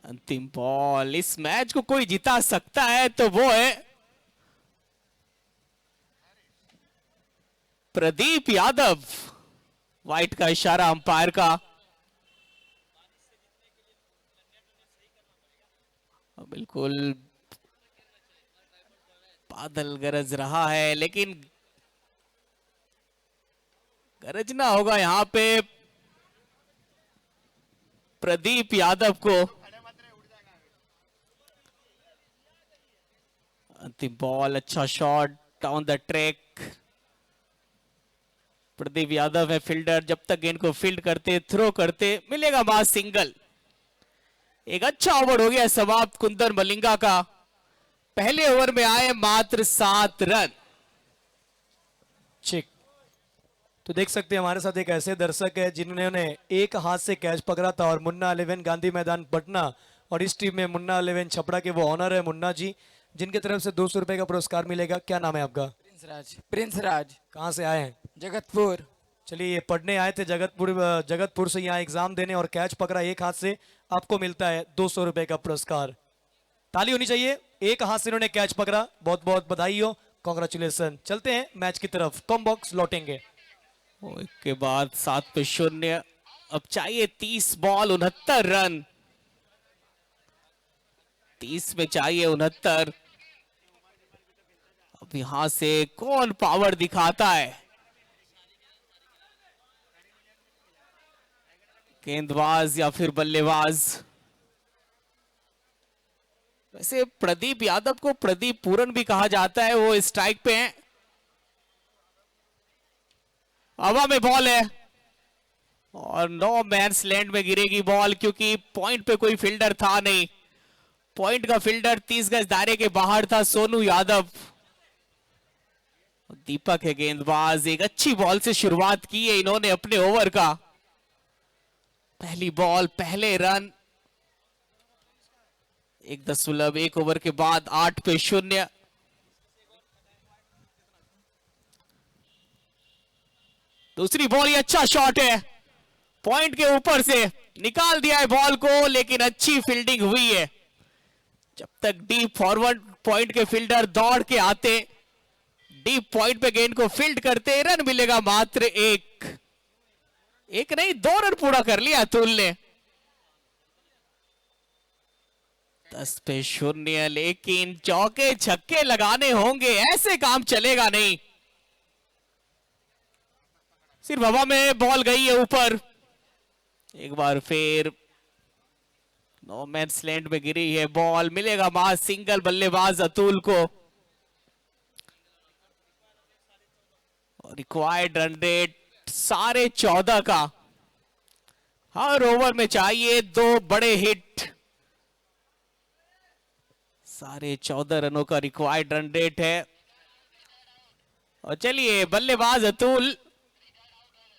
Speaker 3: अंतिम बॉल, इस मैच को कोई जिता सकता है तो वो है प्रदीप यादव। वाइट का इशारा अंपायर का। बिल्कुल बादल गरज रहा है, लेकिन गरजना होगा यहां पे प्रदीप यादव को। अंतिम बॉल, अच्छा shot down the track. Pradeep Yadav है फील्डर, जब तक गेंद को फील्ड करते, थ्रो करते, मिलेगा मां सिंगल। एक अच्छा ओवर हो गया समाप्त कुंदन मलिंगा का। पहले ओवर में आए मात्र 7 रन।
Speaker 2: ठीक, तो देख सकते हैं हमारे साथ एक ऐसे दर्शक है जिन्होंने एक हाथ से कैच पकड़ा था, और मुन्ना 11 गांधी मैदान पटना, और इस टीम में मुन्ना 11 छपड़ा के वो ऑनर है मुन्ना जी, जिनकी तरफ से 200 रुपए का पुरस्कार मिलेगा। क्या नाम है आपका?
Speaker 1: प्रिंस राज।
Speaker 2: कहाँ से आए हैं?
Speaker 1: जगतपुर।
Speaker 2: चलिए, ये पढ़ने आए थे जगतपुर से यहाँ एग्जाम देने, और कैच पकड़ा एक हाथ से, आपको मिलता है 200 रुपए का पुरस्कार। ताली होनी चाहिए। एक हाथ से इन्होंने कैच पकड़ा, बहुत बहुत बधाई हो, कॉन्ग्रेचुलेसन। चलते हैं मैच की तरफ, कॉम बॉक्स लौटेंगे।
Speaker 3: के बाद 7 पे 0। अब चाहिए 30 बॉल 69 रन। 30 में चाहिए 69। अब यहां से कौन पावर दिखाता है? गेंदबाज या फिर बल्लेबाज? वैसे प्रदीप यादव को प्रदीप पूरन भी कहा जाता है, वो स्ट्राइक पे हैं। हवा में बॉल है और नो मैंस लैंड में गिरेगी बॉल, क्योंकि पॉइंट पे कोई फील्डर था नहीं। पॉइंट का फील्डर 30 गज दायरे के बाहर था, सोनू यादव। दीपक है गेंदबाज। एक अच्छी बॉल से शुरुआत की है इन्होंने अपने ओवर का। पहली बॉल, पहले रन। 1.1 ओवर के बाद 8 पे 0। दूसरी बॉल, ये अच्छा शॉट है, पॉइंट के ऊपर से निकाल दिया है बॉल को, लेकिन अच्छी फील्डिंग हुई है। जब तक डीप फॉरवर्ड पॉइंट के फील्डर दौड़ के आते, डीप पॉइंट पे गेंद को फील्ड करते, रन मिलेगा मात्र 1। एक नहीं, 2 रन पूरा कर लिया अतुल ने। 10 पे 0, लेकिन चौके छक्के लगाने होंगे, ऐसे काम चलेगा नहीं। सिर्फ हवा में बॉल गई है ऊपर। एक बार फिर नो मैंस लैंड में गिरी है बॉल, मिलेगा मां सिंगल बल्लेबाज अतुल को। रिक्वायर्ड रन रेट 14.5 का। हर ओवर में चाहिए 2 बड़े हिट। 14.5 रनों का रिक्वायर्ड रन रेट है। और चलिए, बल्लेबाज अतुल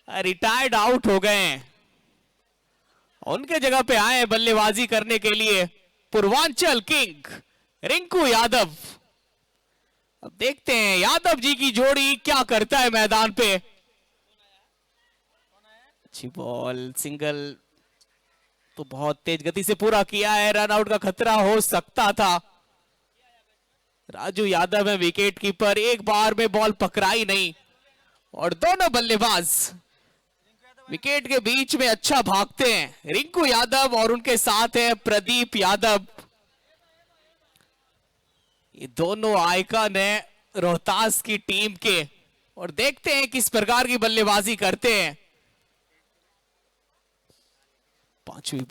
Speaker 3: रिटायर्ड आउट हो गए हैं, उनके जगह पे आए बल्लेबाजी करने के लिए पूर्वांचल किंग रिंकू यादव। अब देखते हैं यादव जी की जोड़ी क्या करता है मैदान पे। अच्छी बॉल, सिंगल तो बहुत तेज गति से पूरा किया है, रन आउट का खतरा हो सकता था। राजू यादव है विकेट कीपर, एक बार में बॉल पकड़ाई नहीं, और दोनों बल्लेबाज विकेट के बीच में अच्छा भागते हैं। रिंकू यादव और उनके साथ है प्रदीप यादव। ये दोनों आइकन है रोहतास की टीम के, और देखते हैं किस प्रकार की बल्लेबाजी करते हैं। 5वीं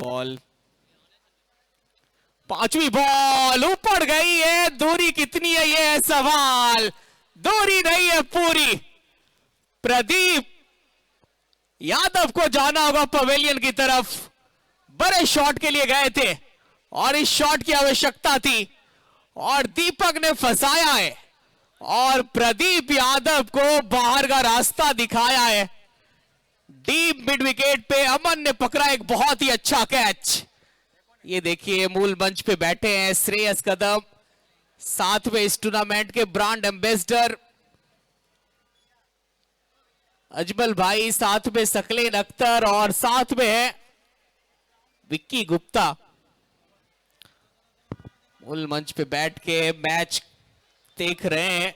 Speaker 3: बॉल ऊपर गई है, दूरी कितनी है ये है सवाल। दूरी नहीं है पूरी। प्रदीप यादव को जाना होगा पवेलियन की तरफ, बड़े शॉट के लिए गए थे और इस शॉट की आवश्यकता थी, और दीपक ने फंसाया है और प्रदीप यादव को बाहर का रास्ता दिखाया है। डीप मिड विकेट पे अमन ने पकड़ा एक बहुत ही अच्छा कैच। ये देखिए, मूल मंच पे बैठे हैं श्रेयस कदम, साथ में इस टूर्नामेंट के ब्रांड एम्बेसडर अजमल भाई, साथ में सकलेन अख्तर, और साथ में है विक्की गुप्ता। मूल मंच पे बैठ के मैच देख रहे हैं।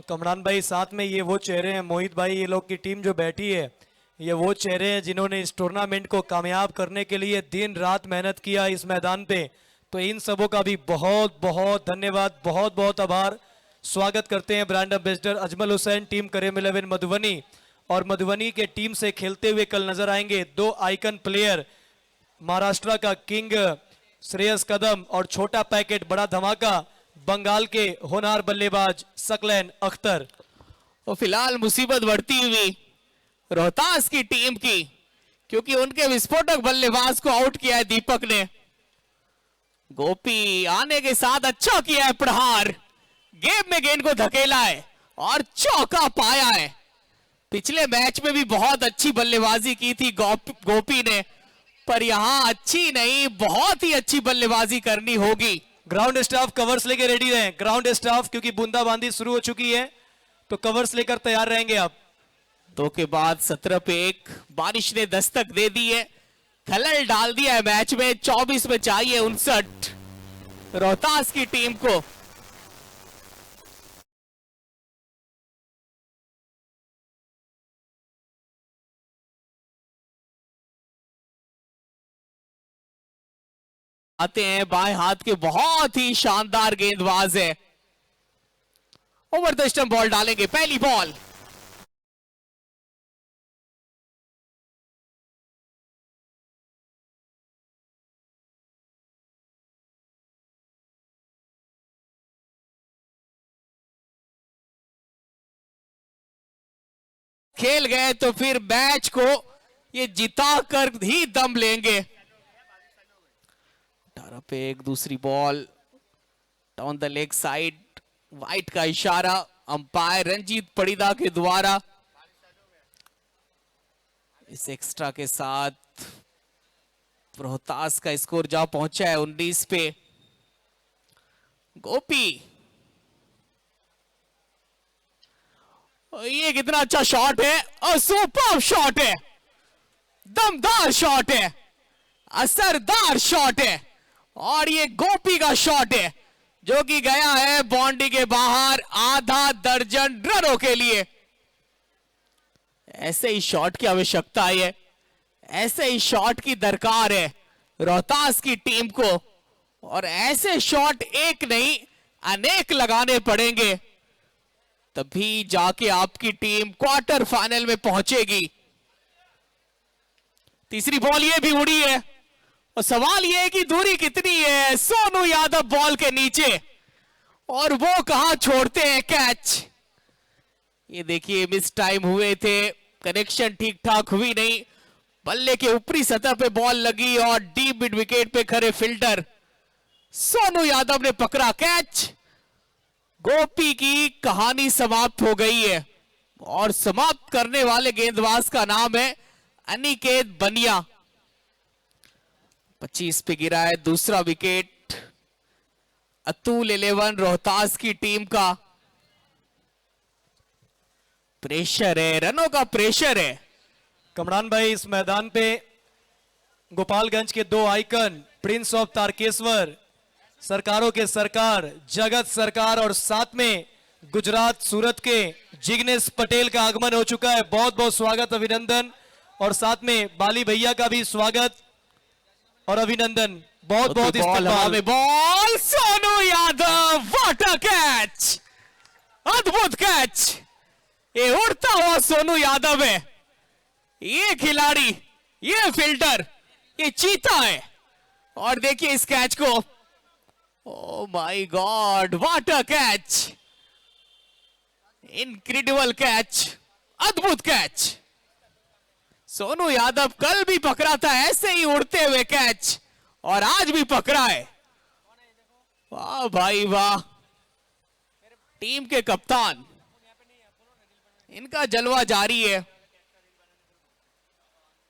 Speaker 2: कमरान भाई, साथ में ये वो चेहरे हैं, मोहित भाई, ये लोग की टीम जो बैठी है, ये वो चेहरे हैं जिन्होंने इस टूर्नामेंट को कामयाब करने के लिए दिन रात मेहनत किया इस मैदान पे। तो इन सबों का भी बहुत बहुत धन्यवाद, बहुत बहुत आभार। स्वागत करते हैं brand ambassador Ajmal Hussain, team करेम 11 मधुबनी। और मधुबनी के टीम से खेलते हुए कल नजर आएंगे 2 आइकन प्लेयर, महाराष्ट्र का किंग श्रेयस कदम और छोटा पैकेट बड़ा धमाका बंगाल के होनहार बल्लेबाज सकलैन अख्तर।
Speaker 3: और फिलहाल मुसीबत बढ़ती हुई रोहतास की टीम की, क्योंकि उनके विस्फोटक बल्लेबाज को आउट किया है दीपक ने। गोपी आने के साथ अच्छा किया है प्रहार, गेम में गेंद को धकेला है और चौका पाया है। पिछले मैच में भी बहुत अच्छी बल्लेबाजी की थी गोपी ने, पर यहां अच्छी नहीं, बहुत ही अच्छी बल्लेबाजी करनी होगी।
Speaker 2: ग्राउंड स्टाफ कवर्स लेके रेडी रहें, ग्राउंड स्टाफ, क्योंकि बूंदाबांदी शुरू हो चुकी है तो कवर्स लेकर तैयार रहेंगे आप।
Speaker 3: 2 के बाद 17 पे 1 बारिश ने दस्तक दे दी है, खलल डाल दिया है मैच में। 24 में चाहिए 59 रोहतास की टीम को। आते हैं बाएं हाथ के बहुत ही शानदार गेंदबाज है, ओवर द स्टंप बॉल डालेंगे। पहली बॉल खेल गए तो फिर मैच को ये जिता कर ही दम लेंगे। 18 पे 1 दूसरी ball down the leg side, white का इशारा अंपायर रंजीत पड़ीदा के द्वारा। इस एक्स्ट्रा के साथ रोहतास का स्कोर जा पहुंचा है 19 पे। गोपी, ये कितना अच्छा शॉट है, और सुपर शॉट है, दमदार शॉट है, असरदार शॉट है, और ये गोपी का शॉट है जो कि गया है बाउंड्री के बाहर आधा दर्जन रनों के लिए। ऐसे ही शॉट की आवश्यकता है, ऐसे ही शॉट की दरकार है रोहतास की टीम को, और ऐसे शॉट एक नहीं अनेक लगाने पड़ेंगे, तभी जाके आपकी टीम क्वार्टर फाइनल में पहुंचेगी। तीसरी बॉल ये भी उड़ी है, और सवाल ये है कि दूरी कितनी है। सोनू यादव बॉल के नीचे, और वो कहां छोड़ते हैं कैच। ये देखिए मिस टाइम हुए थे, कनेक्शन ठीक ठाक हुई नहीं, बल्ले के ऊपरी सतह पे बॉल लगी और डीप मिड विकेट पे खड़े फील्डर सोनू यादव ने पकड़ा कैच। गोपी की कहानी समाप्त हो गई है, और समाप्त करने वाले गेंदबाज का नाम है अनिकेत बनिया। 25 पे गिरा है दूसरा विकेट अतुल 11 रोहतास की टीम का। प्रेशर है, रनों का प्रेशर है।
Speaker 2: कमरान भाई, इस मैदान पे गोपालगंज के 2 आइकन प्रिंस ऑफ तारकेश्वर, सरकारों के सरकार जगत सरकार, और साथ में गुजरात सूरत के जिग्नेश पटेल का आगमन हो चुका है। बहुत बहुत स्वागत, अभिनंदन, और साथ में बाली भैया का भी स्वागत और अभिनंदन। बहुत बहुत इस्तेमाल।
Speaker 3: Ball Sonu Yadav, what a catch, अद्भुत कैच। ये उड़ता हुआ सोनू यादव है, ये खिलाड़ी, ये फील्डर, ये चीता है। और देखिए इस कैच को, oh my God, what a catch, incredible catch, अद्भुत कैच। सोनू यादव कल भी पकड़ा था ऐसे ही उड़ते हुए कैच, और आज भी पकड़ा है। वाह भाई वाह, टीम के कप्तान, इनका जलवा जारी है।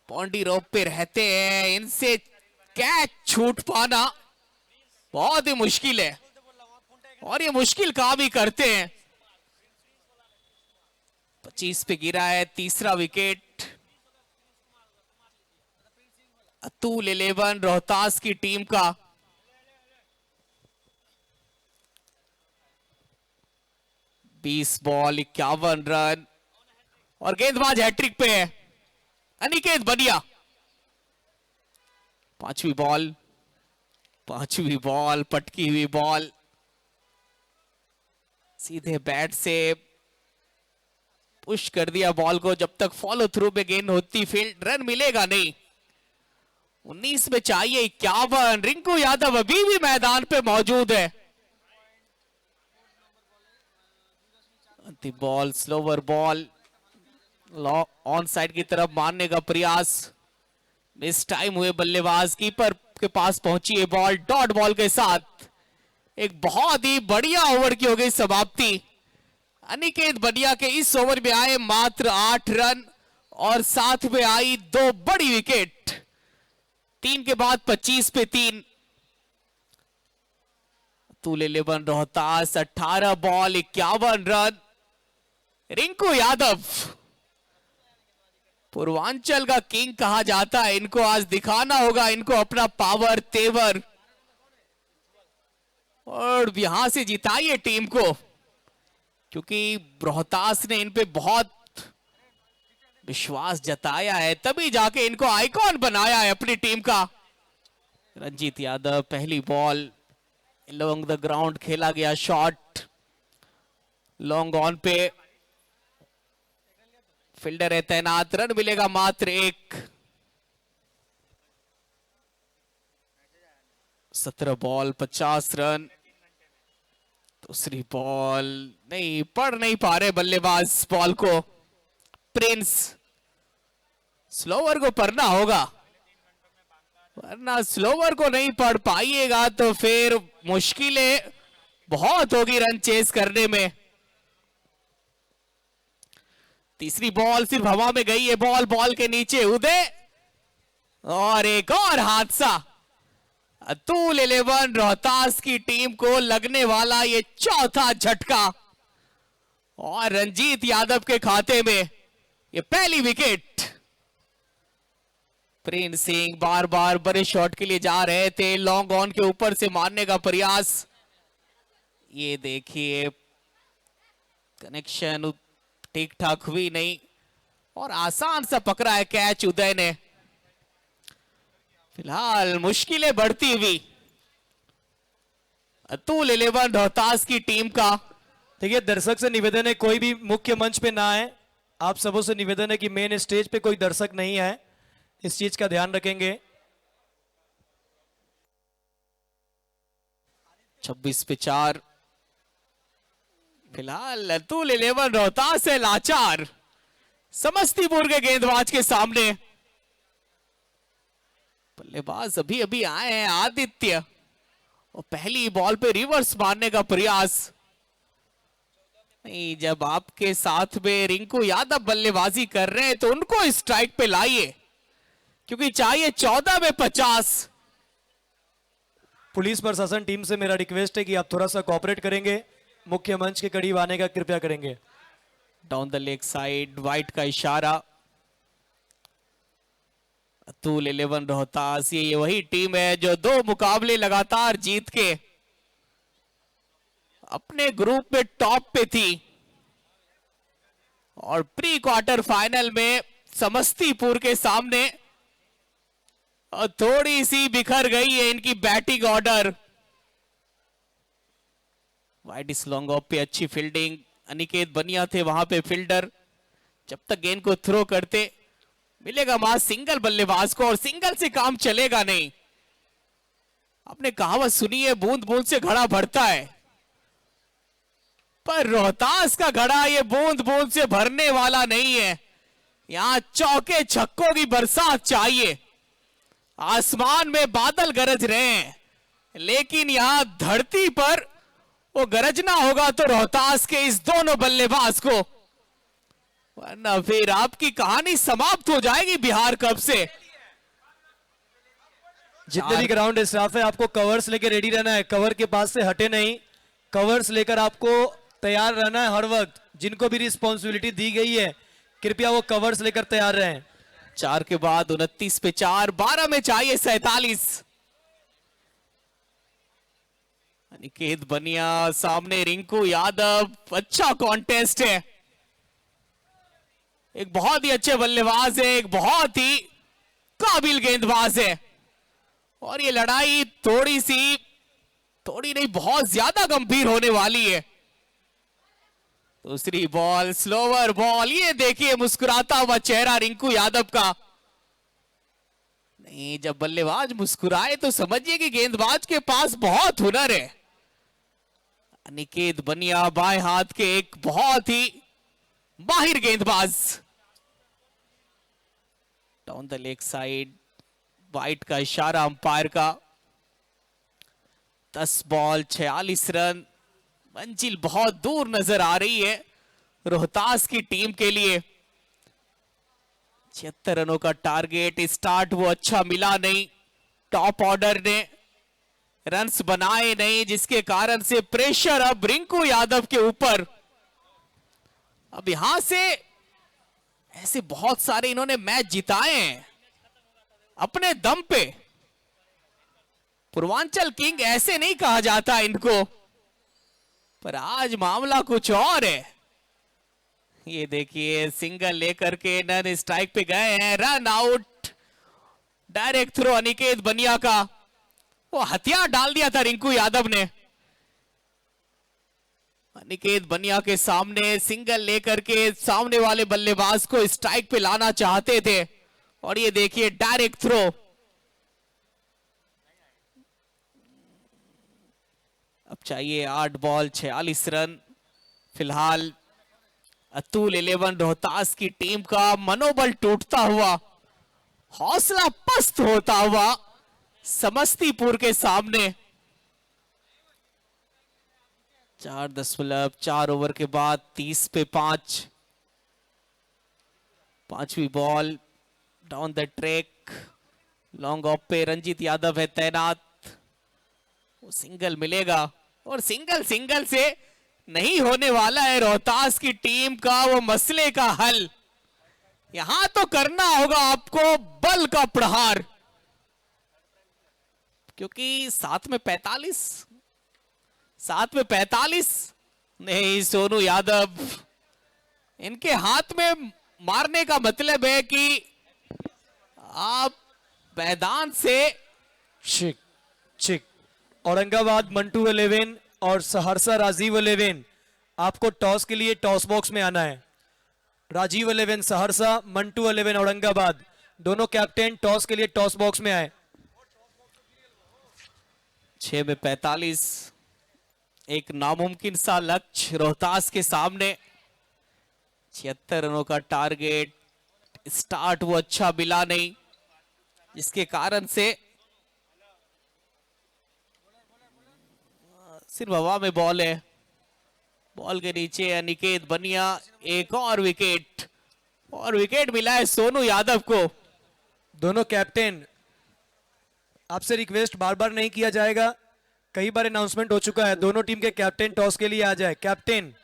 Speaker 3: बाउंड्री रोप पे रहते हैं, इनसे कैच छूट पाना बहुत ही मुश्किल है, और ये मुश्किल काम ही करते हैं। 25 पे गिरा है तीसरा विकेट अतुल 11 रोहतास की टीम का। बीस बॉल 51 रन, और गेंदबाज हैट्रिक पे है अनिकेत बनिया। पांचवी बॉल पटकी हुई बॉल, सीधे बैट से पुश कर दिया बॉल को। जब तक फॉलो थ्रू में गेंद होती फील्ड, रन मिलेगा नहीं। 19 में चाहिए 51। रिंकू यादव अभी भी मैदान पे मौजूद है। अंतिम ball, slower ball, on side की तरफ मारने का प्रयास, मिस टाइम हुए बल्लेबाज, कीपर के पास पहुंची है बॉल। डॉट बॉल के साथ एक बहुत ही बढ़िया ओवर की हो गई समाप्ति। अनिकेत बनिया के इस ओवर में आए मात्र 8 रन और साथ में आई 2 बड़ी विकेट। 3 के बाद 25 पे 3। Atul 11 Rohtas 18 ball 51 run. रिंकू यादव पूर्वांचल का किंग कहा जाता है, इनको आज दिखाना होगा इनको अपना पावर तेवर, और यहां से जिताइए टीम को, क्योंकि रोहतास ने इन पे बहुत विश्वास जताया है, तभी जाके इनको आइकॉन बनाया है अपनी टीम का। रंजीत यादव पहली बॉल, लॉन्ग द ग्राउंड खेला गया शॉट, लॉन्ग ऑन पे फील्डर है तैनात, रन मिलेगा मात्र 1। 17 बॉल 50 रन। दूसरी बॉल नहीं, पढ़ नहीं पा रहे बल्लेबाज बॉल को। प्रिंस, स्लोवर को पढ़ना होगा, वरना स्लोवर को नहीं पढ़ पाइएगा तो फिर मुश्किलें बहुत होगी रन चेस करने में। तीसरी बॉल सिर्फ हवा में गई है, बॉल के नीचे उदय, और एक और हादसा। अतुल 11 रोहतास की टीम को लगने वाला ये चौथा झटका, और रंजीत यादव के खाते में ये पहली विकेट। प्रिंस सिंह बार बार बड़े शॉट के लिए जा रहे थे, लॉन्ग ऑन के ऊपर से मारने का प्रयास, ये देखिए कनेक्शन ठीक ठाक हुई नहीं, और आसान सा पकड़ा है कैच उदय ने। फिलहाल मुश्किलें बढ़ती हुई अतुल 11 रोहतास की टीम का।
Speaker 2: देखिए दर्शक से निवेदन है कोई भी मुख्य मंच पे ना आए, आप सबों से निवेदन है कि मेन स्टेज पे कोई दर्शक नहीं है, इस चीज का ध्यान रखेंगे।
Speaker 3: 26 पे 4। फिलहाल अतुल 11 रोहतास से लाचार समस्तीपुर के गेंदबाज के सामने। बल्लेबाज अभी अभी आए हैं आदित्य, और पहली बॉल पे रिवर्स मारने का प्रयास नहीं। जब आपके साथ में रिंकू यादव बल्लेबाजी कर रहे हैं तो उनको स्ट्राइक पे लाइए, क्योंकि चाहिए 14 में 50।
Speaker 2: पुलिस प्रशासन टीम से मेरा रिक्वेस्ट है कि आप थोड़ा सा कोऑपरेट करेंगे, मुख्य मंच के करीब आने का कृपया करेंगे।
Speaker 3: Down the leg side, white का इशारा। अतुल 11 रोहतास ये वही टीम है जो 2 मुकाबले लगातार जीत के अपने ग्रुप में टॉप पे थी, और प्री क्वार्टर फाइनल में समस्तीपुर के सामने और थोड़ी सी बिखर गई है इनकी बैटिंग ऑर्डर। वाइड इस लॉन्ग ऑफ पे अच्छी फील्डिंग, अनिकेत बनिया थे वहां पे फील्डर, जब तक गेंद को थ्रो करते मिलेगा मां सिंगल बल्लेबाज को, और सिंगल से काम चलेगा नहीं। आपने कहावत सुनी है, बूंद बूंद से घड़ा भरता है, पर रोहतास का घड़ा ये बूंद बूंद से भरने वाला नहीं है। यहां चौके छक्कों की बरसात चाहिए। आसमान में बादल गरज रहे हैं, लेकिन यहां धरती पर वो गरजना होगा तो रोहतास के इस दोनों बल्लेबाज को, वरना फिर आपकी कहानी समाप्त हो जाएगी बिहार कप से।
Speaker 2: जितने भी ग्राउंड स्टाफ है आपको कवर्स लेकर रेडी रहना है, कवर के पास से हटे नहीं, कवर्स लेकर आपको तैयार रहना है हर वक्त। जिनको भी रिस्पॉन्सिबिलिटी दी गई है कृपया वो कवर्स लेकर तैयार रहें।
Speaker 3: 4 के बाद 29 पे 4, 12 में चाहिए 47। अनिकेत बनिया सामने रिंकू यादव, अच्छा कॉन्टेस्ट है, एक बहुत ही अच्छे बल्लेबाज है, एक बहुत ही काबिल गेंदबाज है, और ये लड़ाई थोड़ी नहीं बहुत ज्यादा गंभीर होने वाली है। दूसरी बॉल, स्लोवर बॉल, ये देखिए मुस्कुराता हुआ चेहरा रिंकू यादव का। नहीं, जब बल्लेबाज मुस्कुराए तो समझिए कि गेंदबाज के पास बहुत हुनर है। अनिकेत बनिया बाएं हाथ के एक बहुत ही माहिर गेंदबाज। Down the leg side, white का इशारा अंपायर का। 10 बॉल 46 रन, मंजिल बहुत दूर नजर आ रही है रोहतास की टीम के लिए। 76 रनों का टारगेट, स्टार्ट वो अच्छा मिला नहीं, टॉप ऑर्डर ने रन्स बनाए नहीं, जिसके कारण से प्रेशर अब रिंकू यादव के ऊपर। अब यहां से ऐसे बहुत सारे इन्होंने मैच जिताए हैं अपने दम पे। पूर्वांचल किंग ऐसे नहीं कहा जाता इनको, पर आज मामला कुछ और है। ये देखिए सिंगल लेकर के नन स्ट्राइक पे गए हैं, run out. Direct throw Aniket Baniya का, वो हथियार डाल दिया था रिंकू यादव ने। अनिकेत बनिया के सामने सिंगल लेकर के सामने वाले बल्लेबाज को स्ट्राइक पे लाना चाहते थे, और ये देखिए डायरेक्ट थ्रो। अब चाहिए 8 बॉल 46 रन। फिलहाल अतुल 11 रोहतास की टीम का मनोबल टूटता हुआ, हौसला पस्त होता हुआ समस्तीपुर के सामने। 4.4 ओवर के बाद 30 पे 5। पांचवी ball down the track, long off पे रंजीत यादव है तैनात। वो सिंगल मिलेगा, और सिंगल से नहीं होने वाला है रोहतास की टीम का वो मसले का हल। यहां तो करना होगा आपको बल का प्रहार, क्योंकि 7 में 45 नहीं, सोनू यादव इनके हाथ में मारने का मतलब है कि आप मैदान से
Speaker 2: चिक औरंगाबाद मंटू 11 और सहरसा राजीव 11, आपको टॉस के लिए टॉस बॉक्स में आना है। राजीव 11 सहरसा, मंटू 11 औरंगाबाद, दोनों कैप्टन टॉस के लिए टॉस बॉक्स में आए।
Speaker 3: 6 में 45, एक नामुमकिन सा लक्ष्य रोहतास के सामने। 76 रनों का टारगेट, स्टार्ट वो अच्छा मिला नहीं, जिसके कारण से सिर्फ हवा में बॉल है। बॉल के नीचे अनिकेत बनिया, एक और विकेट मिला है सोनू यादव को।
Speaker 2: दोनों कैप्टन, आपसे रिक्वेस्ट बार बार नहीं किया जाएगा, कई बार अनाउंसमेंट हो चुका है, दोनों टीम के कैप्टन टॉस के लिए आ जाए। कैप्टन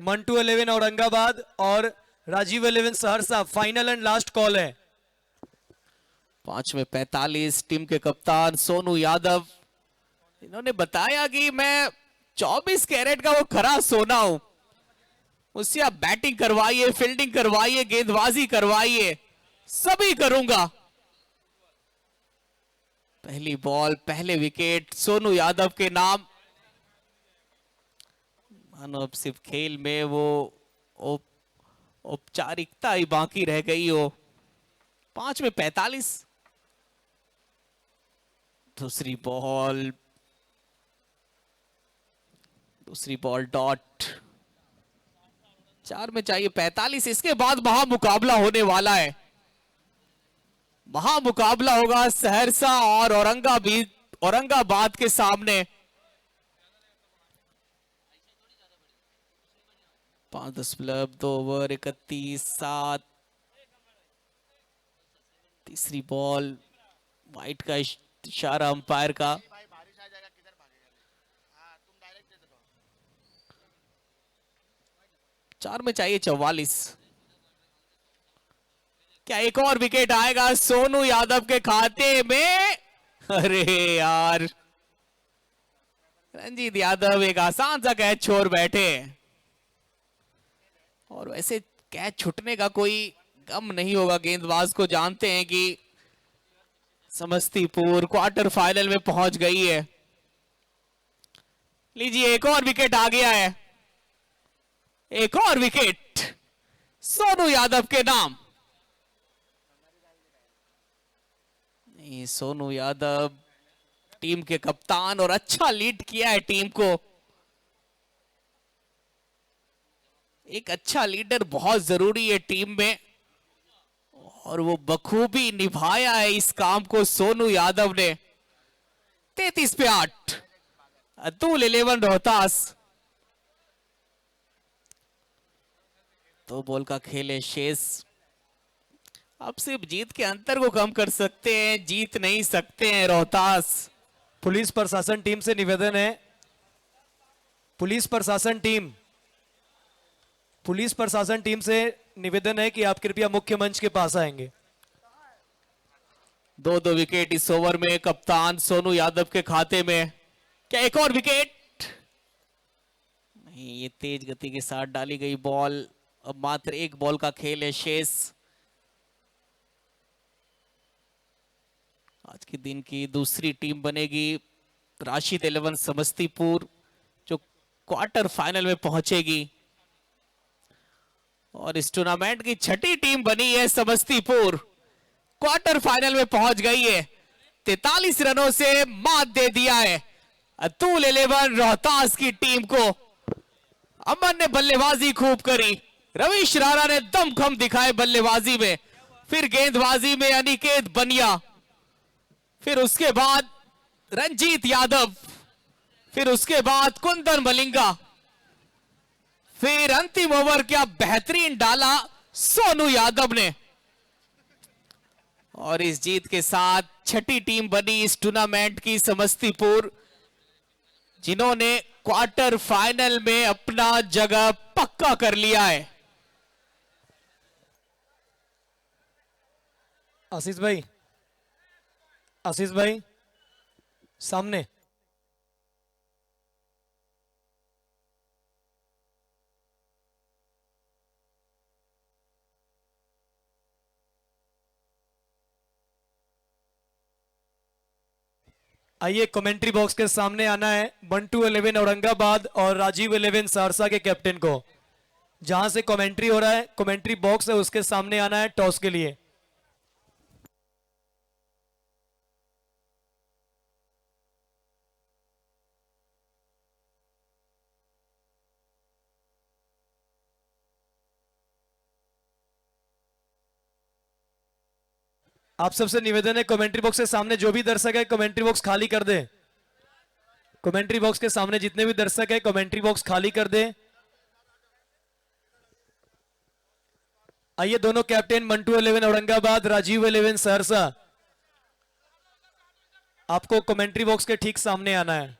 Speaker 2: मंटू 11 औरंगाबाद और Rajeev 11 Saharsa, final and last call है।
Speaker 3: 5 में 45, टीम के कप्तान सोनू यादव, इन्होंने बताया कि मैं 24 कैरेट का वो खरा सोना हूं, उससे आप बैटिंग करवाइए, फील्डिंग करवाइए, गेंदबाजी करवाइए, सभी करूंगा। पहली बॉल, पहले विकेट सोनू यादव के नाम। मानो अब सिर्फ खेल में वो औपचारिकता ही बाकी रह गई हो। 5 में 45, दूसरी बॉल डॉट। 4 में चाहिए 45, इसके बाद महामुकाबला होने वाला है। महामुकाबला होगा सहरसा और औरंगाबाद के सामने। 5.2 ओवर 31 7। तीसरी बॉल, वाइट का इशारा अंपायर का। चार में चाहिए 44। क्या एक और विकेट आएगा सोनू यादव के खाते में? अरे यार, रंजीत यादव एक आसान सा कैच छोड़ बैठे, और वैसे कैच छूटने का कोई गम नहीं होगा गेंदबाज को, जानते हैं कि समस्तीपुर क्वार्टर फाइनल में पहुंच गई है। लीजिए, एक और विकेट आ गया है, एक और विकेट सोनू यादव के नाम। ये सोनू यादव टीम के कप्तान और अच्छा लीड किया है टीम को। एक अच्छा लीडर बहुत जरूरी है टीम में और वो बखूबी निभाया है इस काम को सोनू यादव ने। 33 पे 8 अतुल 11 रोहतास। तो बॉल का खेल है शेष। अब सिर्फ जीत के अंतर को कम कर सकते हैं, जीत नहीं सकते हैं रोहतास।
Speaker 2: पुलिस प्रशासन टीम से निवेदन है, पुलिस प्रशासन टीम से निवेदन है कि आप कृपया मुख्य मंच के पास आएंगे।
Speaker 3: 2-2 विकेट इस ओवर में कप्तान सोनू यादव के खाते में। क्या एक और विकेट? नहीं, ये तेज गति के साथ डाली गई बॉल। अब मात्र एक बॉल का खेल है शेष। आज के दिन की दूसरी टीम बनेगी राशिद 11 समस्तीपुर, जो क्वार्टर फाइनल में पहुंचेगी। और इस टूर्नामेंट की छठी टीम बनी है समस्तीपुर, क्वार्टर फाइनल में पहुंच गई है। 43 रनों से मात दे दिया है अतुल 11 रोहतास की टीम को। अमन ने बल्लेबाजी खूब करी, रवीश राणा ने दमखम दिखाए बल्लेबाजी में, फिर गेंदबाजी में अनिकेत बनिया, फिर उसके बाद रंजीत यादव, फिर उसके बाद कुंदन मलिंगा, फिर अंतिम ओवर क्या बेहतरीन डाला सोनू यादव ने। और इस जीत के साथ छठी टीम बनी इस टूर्नामेंट की समस्तीपुर, जिन्होंने क्वार्टर फाइनल में अपना जगह पक्का कर लिया है।
Speaker 2: आशीष भाई सामने। आइए कमेंट्री बॉक्स के सामने आना है। 1-2-11 औरंगाबाद और राजीव 11 सहरसा के कैप्टन को। जहां से कमेंट्री हो रहा है, कमेंट्री बॉक्स है, उसके सामने आना है टॉस के लिए। आप सबसे निवेदन है, कमेंट्री बॉक्स के सामने जो भी दर्शक है कमेंट्री बॉक्स खाली कर दे। कमेंट्री बॉक्स के सामने जितने भी दर्शक है कमेंट्री बॉक्स खाली कर दे। आइए दोनों कैप्टन 1-2-11 औरंगाबाद, राजीव 11 सहरसा, आपको कमेंट्री बॉक्स के ठीक सामने आना है।